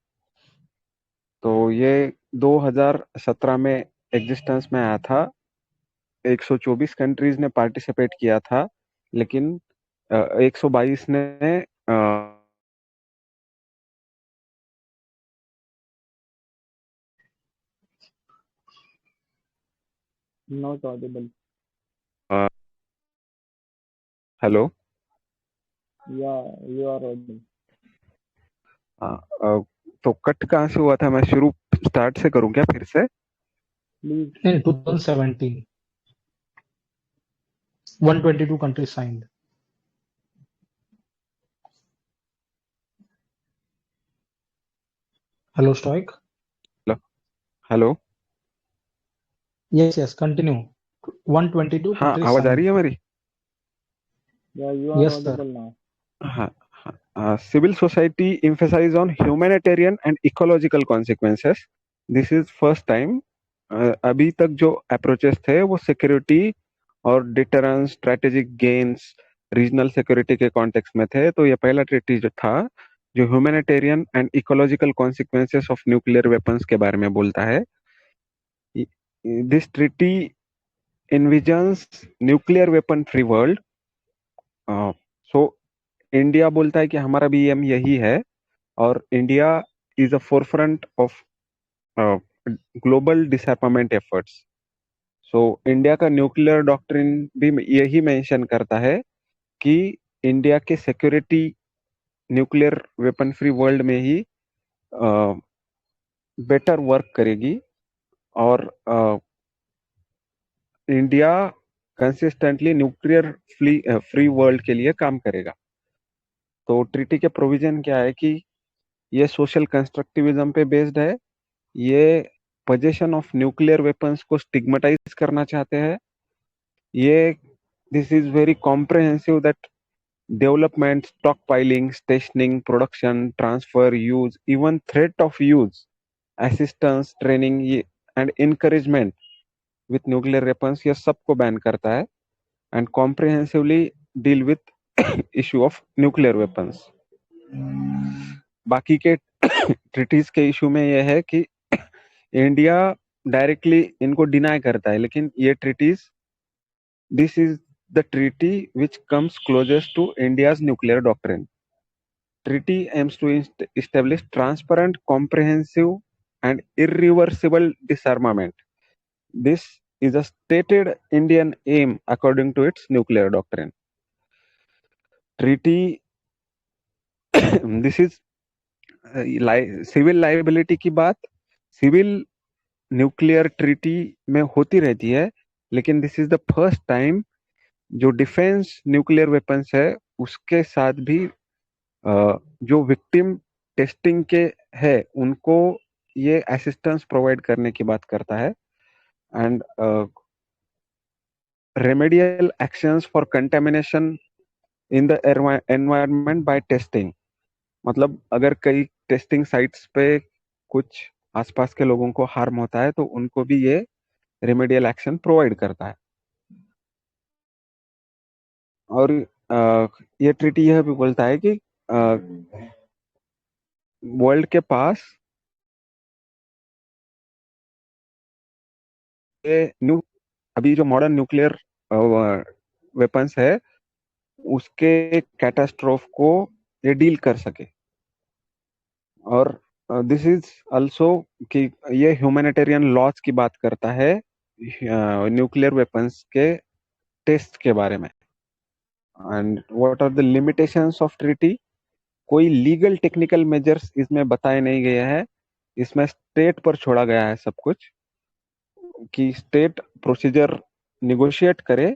तो ये 2017 में एग्जिस्टेंस में आया था। 124 कंट्रीज ने पार्टिसिपेट किया था, लेकिन 122 ने नॉट ऑडिबल। हेलो, या यू आर ऑडिबल। तो कट कहाँ से हुआ था? मैं शुरू स्टार्ट से करूं क्या फिर से? Please. In 2017, 122 countries signed. Hello, Stoic. Hello, Yes, yes, continue. 122 हाँ countries आवाज आ signed. रही है मेरी? या you are Yes, sir. Audible now. हाँ, civil society emphasize on humanitarian and ecological consequences. This is first time. अभी तक जो अप्रोचेस थे वो सिक्योरिटी और deterrence, strategic gains, regional security के कॉन्टेक्स्ट में थे। तो ये पहला ट्रीटी जो था जो humanitarian and ecological consequences of nuclear weapons के बारे में बोलता है। This treaty envisions nuclear weapon free world. So India बोलता है कि हमारा भी एम यही है, और India is a forefront of global डिसआर्मामेंट efforts. So India का न्यूक्लियर डॉक्ट्रिन भी यही मेंशन करता है कि इंडिया के security nuclear weapon free world में ही बेटर वर्क करेगी, और India consistently nuclear free world के लिए काम करेगा। तो ट्रीटी के प्रोविजन क्या है कि ये सोशल कंस्ट्रक्टिविज्म पे बेस्ड है, ये पोजेशन ऑफ न्यूक्लियर वेपन्स को स्टिग्मेटाइज करना चाहते हैं, ये this is very comprehensive that development, stock piling, stationing, production, transfer, use, even threat of use, assistance, training and encouragement with nuclear weapons, ये सबको बैन करता है and comprehensively deal with issue of nuclear weapons. बाकी के treaties के issue में यह है कि इंडिया डायरेक्टली इनको डिनाई करता है, लेकिन ये treaties, this is the treaty which comes closest to India's nuclear doctrine. Treaty aims to establish transparent, comprehensive, and irreversible disarmament. This is a stated Indian aim according to its nuclear doctrine. Treaty, this is civil liability की बात civil nuclear treaty में होती रहती है, लेकिन this is the first time जो defence nuclear weapons है उसके साथ भी जो विक्टिम टेस्टिंग के है उनको ये असिस्टेंस प्रोवाइड करने की बात करता है, and remedial actions for contamination in the environment by testing. मतलब अगर कई टेस्टिंग साइट्स पे कुछ आसपास के लोगों को हार्म होता है तो उनको भी ये रेमेडियल एक्शन प्रोवाइड करता है। और ये ट्रीटी यह भी बोलता है कि वर्ल्ड के पास ये अभी जो मॉडर्न न्यूक्लियर वेपन्स है उसके कैटास्ट्रोफ को ये डील कर सके। और दिस इज आल्सो कि ये ह्यूमैनिटेरियन लॉज की बात करता है न्यूक्लियर वेपन्स के टेस्ट के बारे में। And what are the limitations of treaty, कोई लीगल टेक्निकल मेजर्स इसमें बताए नहीं गए हैं, इसमें स्टेट पर छोड़ा गया है सब कुछ कि स्टेट प्रोसीजर निगोशिएट करे।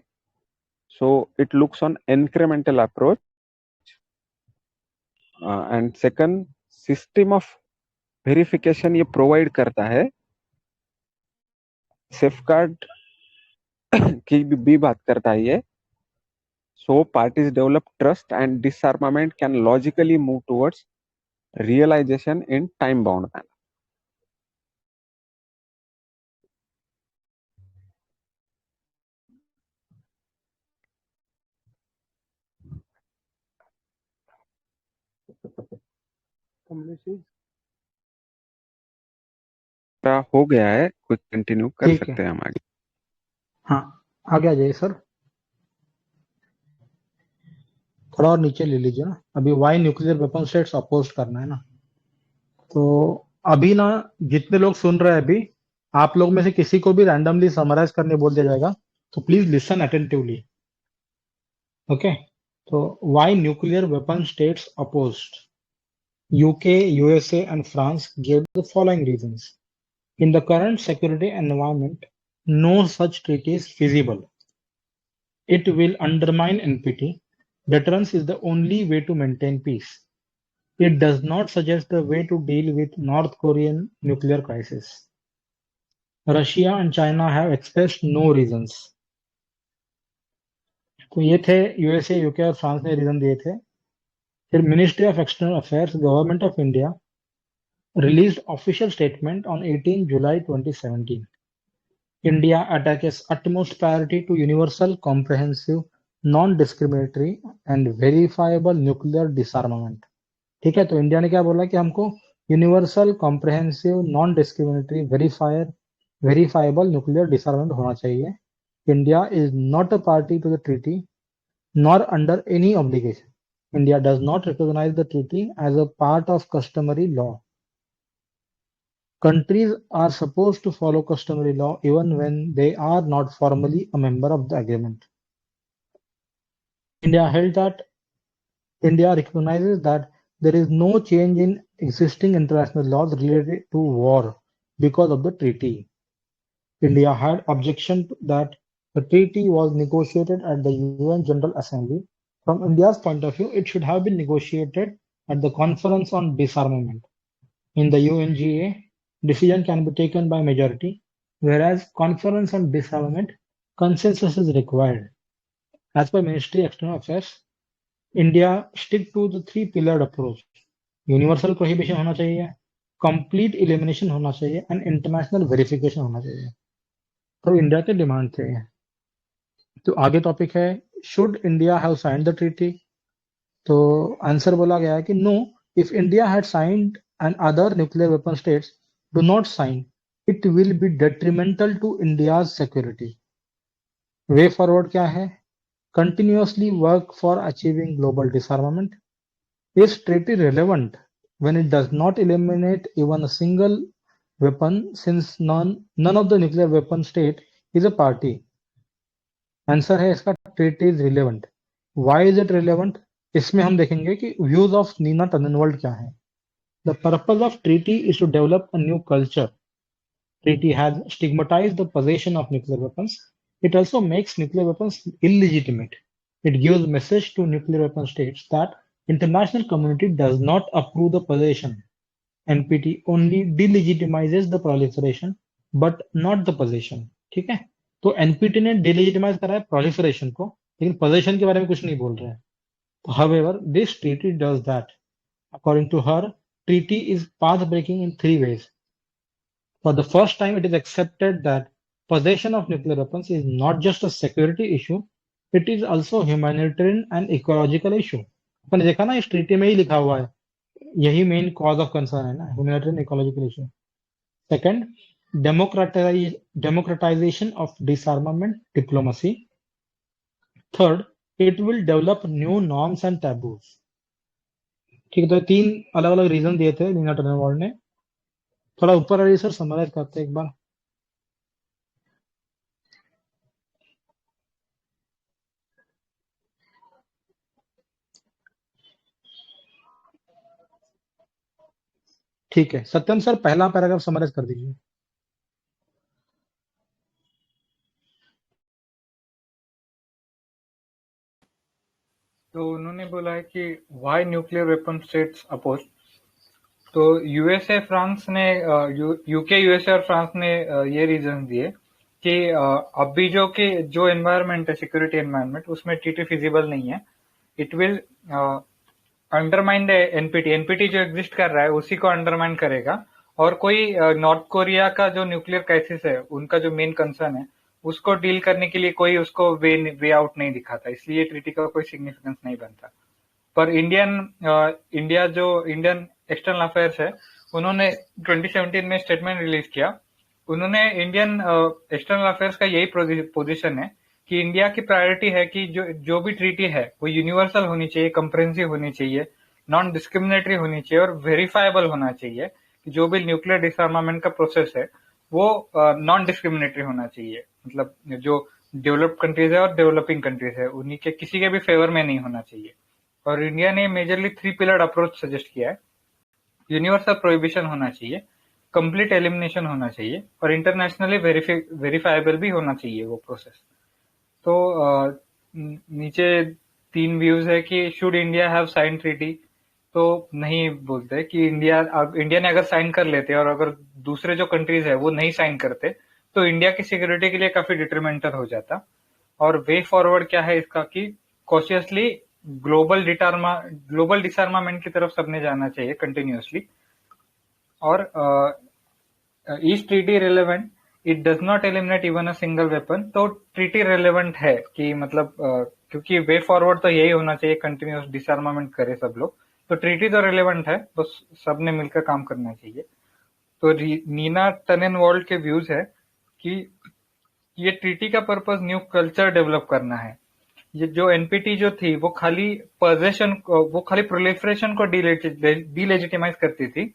So it looks on incremental approach. And second, system of verification ये प्रोवाइड करता है। सेफगार्ड की भी बात करता है ये। So parties develop trust and disarmament can logically move towards realization in time-bound manner. हो गया है, कुछ कंटिन्यू कर ठीक सकते है, हैं हम आगे। हाँ आगे आ जाइए सर, थोड़ा और नीचे ले लीजिए ना। अभी why nuclear weapon states oppose करना है ना। तो अभी ना जितने लोग सुन रहे हैं अभी, आप लोग में से किसी को भी रैंडमली समराइज करने बोल दिया जाएगा, तो प्लीज लिसन अटेंटिवली। ओके, तो why nuclear weapon states opposed? UK, USA and France gave the following reasons. In the current security environment, no such treaty is feasible. It will undermine NPT. Deterrence is the only way to maintain peace. It does not suggest the way to deal with North Korean nuclear crisis. Russia and China have expressed no reasons. तो ये थे USA, UK और France ने reason दिए थे। फिर ministry of external affairs, government of India released official statement on 18 July 2017. India attaches utmost priority to universal, comprehensive, non-discriminatory and verifiable nuclear disarmament. ठीक है, तो इंडिया ने क्या बोला कि हमको universal, comprehensive, non discriminatory, verifiable nuclear disarmament होना चाहिए। India is not a party to the treaty nor under any obligation. India does not recognize the treaty as a part of customary law. Countries are supposed to follow customary law even when they are not formally a member of the agreement. India recognizes that there is no change in existing international laws related to war because of the treaty. India had objection that the treaty was negotiated at the UN General Assembly. From India's point of view, it should have been negotiated at the Conference on Disarmament. In the UNGA, decision can be taken by majority, whereas Conference on Disarmament, consensus is required. As per Ministry of External Affairs, India stick to the three-pillared approach. Universal prohibition होना चाहिए, complete elimination होना चाहिए, and international verification होना चाहिए। तो India के demand थे। तो आगे टॉपिक है, should India have signed the treaty? तो आंसर बोला गया है कि no, if India had signed and other nuclear weapon states do not sign, it will be detrimental to India's security. Way forward क्या है? Continuously work for achieving global disarmament. Is treaty relevant when it does not eliminate even a single weapon, since none of the nuclear weapon state is a party? Answer है इसका, treaty is relevant. Why is it relevant? इसमें हम देखेंगे कि views of Neena Tannenwald क्या है। The purpose of treaty is to develop a new culture. Treaty has stigmatized the possession of nuclear weapons. It also makes nuclear weapons illegitimate. It gives message to nuclear weapon states that international community does not approve the possession. NPT only delegitimizes the proliferation but not the possession. ठीक है, तो NPT ने डिलीजिटिमाइज करा है proliferation को, लेकिन possession के बारे में कुछ नहीं बोल रहे हैं। However, this treaty does that. According to her, treaty is path breaking in three ways. For the first time, it is accepted that possession of nuclear weapons is not just a security issue, it is also humanitarian and ecological issue. अपन ने देखा ना, इस treaty में ही लिखा हुआ है, यही main cause of concern है ना, humanitarian ecological issue. Second, democratization of disarmament diplomacy. Third, it will develop new norms and taboos. ठीक है, तो 3 अलग अलग रीजन दिए थे नीना टननवाल्ड ने. थोड़ा ऊपर वाली सर समराइज करते हैं एक बार. ठीक है, सत्यम सर पहला पैराग्राफ समराइज कर दीजिए. तो उन्होंने बोला है कि why nuclear weapon states oppose. तो यूएसए फ्रांस ने यूके यूएसए और फ्रांस ने ये रीजन दिए कि अभी जो एनवायरनमेंट है, सिक्योरिटी एनवायरनमेंट, उसमें ट्रीटी फिजिबल नहीं है. It will undermine the NPT जो एग्जिस्ट कर रहा है उसी को अंडरमाइन करेगा. और कोई नॉर्थ कोरिया का जो न्यूक्लियर क्राइसिस है, उनका जो मेन कंसर्न है, उसको डील करने के लिए कोई उसको वे आउट नहीं दिखाता. इसलिए ट्रीटी का कोई सिग्निफिकेंस नहीं बनता. पर इंडियन एक्सटर्नल अफेयर्स है, उन्होंने 2017 में स्टेटमेंट रिलीज किया. उन्होंने इंडियन एक्सटर्नल अफेयर्स का यही पोजीशन है कि इंडिया की प्रायोरिटी है कि जो भी ट्रीटी है वो यूनिवर्सल होनी चाहिए, कंप्रेहेंसिव होनी चाहिए, नॉन डिस्क्रिमिनेटरी होनी चाहिए और वेरीफाइबल होना चाहिए. जो भी न्यूक्लियर डिसआर्मामेंट का प्रोसेस है वो नॉन डिस्क्रिमिनेटरी होना चाहिए. मतलब जो डेवलप्ड कंट्रीज है और डेवलपिंग कंट्रीज है, उन्हीं के किसी के भी फेवर में नहीं होना चाहिए. और इंडिया ने मेजरली 3 पिलर्ड अप्रोच सजेस्ट किया है. यूनिवर्सल प्रोहिबिशन होना चाहिए, कंप्लीट एलिमिनेशन होना चाहिए और इंटरनेशनली वेरीफाइबल भी होना चाहिए वो प्रोसेस. तो नीचे 3 व्यूज है कि should India have sign treaty. तो नहीं बोलते कि इंडिया ने अगर साइन कर लेते और अगर दूसरे जो कंट्रीज है वो नहीं साइन करते तो इंडिया की सिक्योरिटी के लिए काफी डिटरमिनेटर हो जाता. और वे फॉरवर्ड क्या है इसका कि कॉशियसली ग्लोबल डिसआर्मामेंट की तरफ सबने जाना चाहिए कंटिन्यूअसली. और is treaty relevant? It does not eliminate even a single weapon. तो ट्रीटी रिलेवेंट है कि मतलब क्योंकि वे फॉरवर्ड तो यही होना चाहिए, कंटिन्यूअस डिसआर्मामेंट करे सब लोग. तो ट्रीटी तो रिलेवेंट है, बस सबने मिलकर काम करना चाहिए. तो नीना टननवाल्ड के व्यूज है कि ये ट्रीटी का पर्पस न्यू कल्चर डेवलप करना है. ये जो एनपीटी जो थी वो खाली प्रोलिफरेशन को डीलेजिटिमाइज करती थी.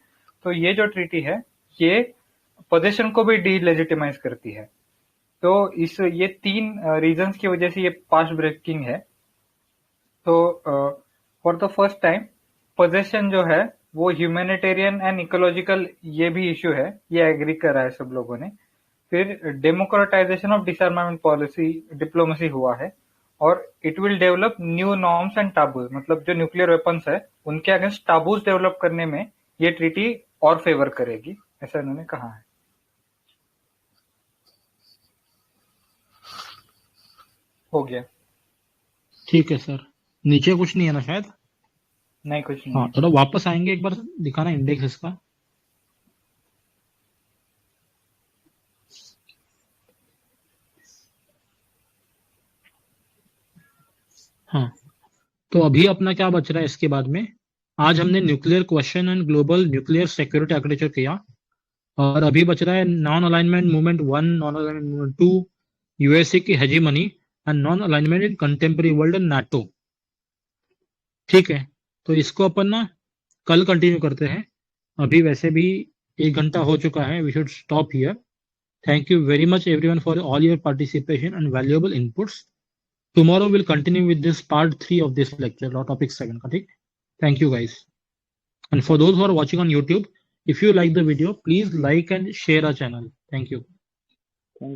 तो ये जो ट्रीटी है ये पोजेशन को भी डीलेजिटिमाइज करती है. तो ये 3 रीजंस की वजह से ये पास्ट ब्रेकिंग है. तो for the first time possession जो है वो ह्यूमैनिटेरियन एंड इकोलॉजिकल ये भी इश्यू है, ये एग्री करा है सब लोगों ने. फिर democratisation of disarmament policy diplomacy हुआ है. और it will develop new norms and taboos. मतलब जो न्यूक्लियर वेपन्स है उनके अगेंस्ट टाबूज डेवलप करने में ये ट्रीटी और फेवर करेगी, ऐसा इन्होंने कहा है. हो गया. ठीक है सर, नीचे कुछ नहीं है ना शायद? नहीं, कुछ नहीं. हाँ, थोड़ा वापस आएंगे, एक बार दिखाना इंडेक्स इसका. हाँ, तो अभी अपना क्या बच रहा है इसके बाद में? आज हमने nuclear question and global nuclear security architecture किया, और अभी बच रहा है non alignment movement 1, non alignment movement 2, USA की hegemony and non alignment in contemporary world and NATO. ठीक है, तो इसको अपन ना कल कंटिन्यू करते हैं. अभी वैसे भी 1 घंटा हो चुका है. We should stop here. Thank you very much everyone for all your participation and valuable inputs. Tomorrow we'll continue with this part 3 of this lecture, topic 7. Okay? Thank you guys. And for those who are watching on YouTube, if you like the video, please like and share our channel. Thank you.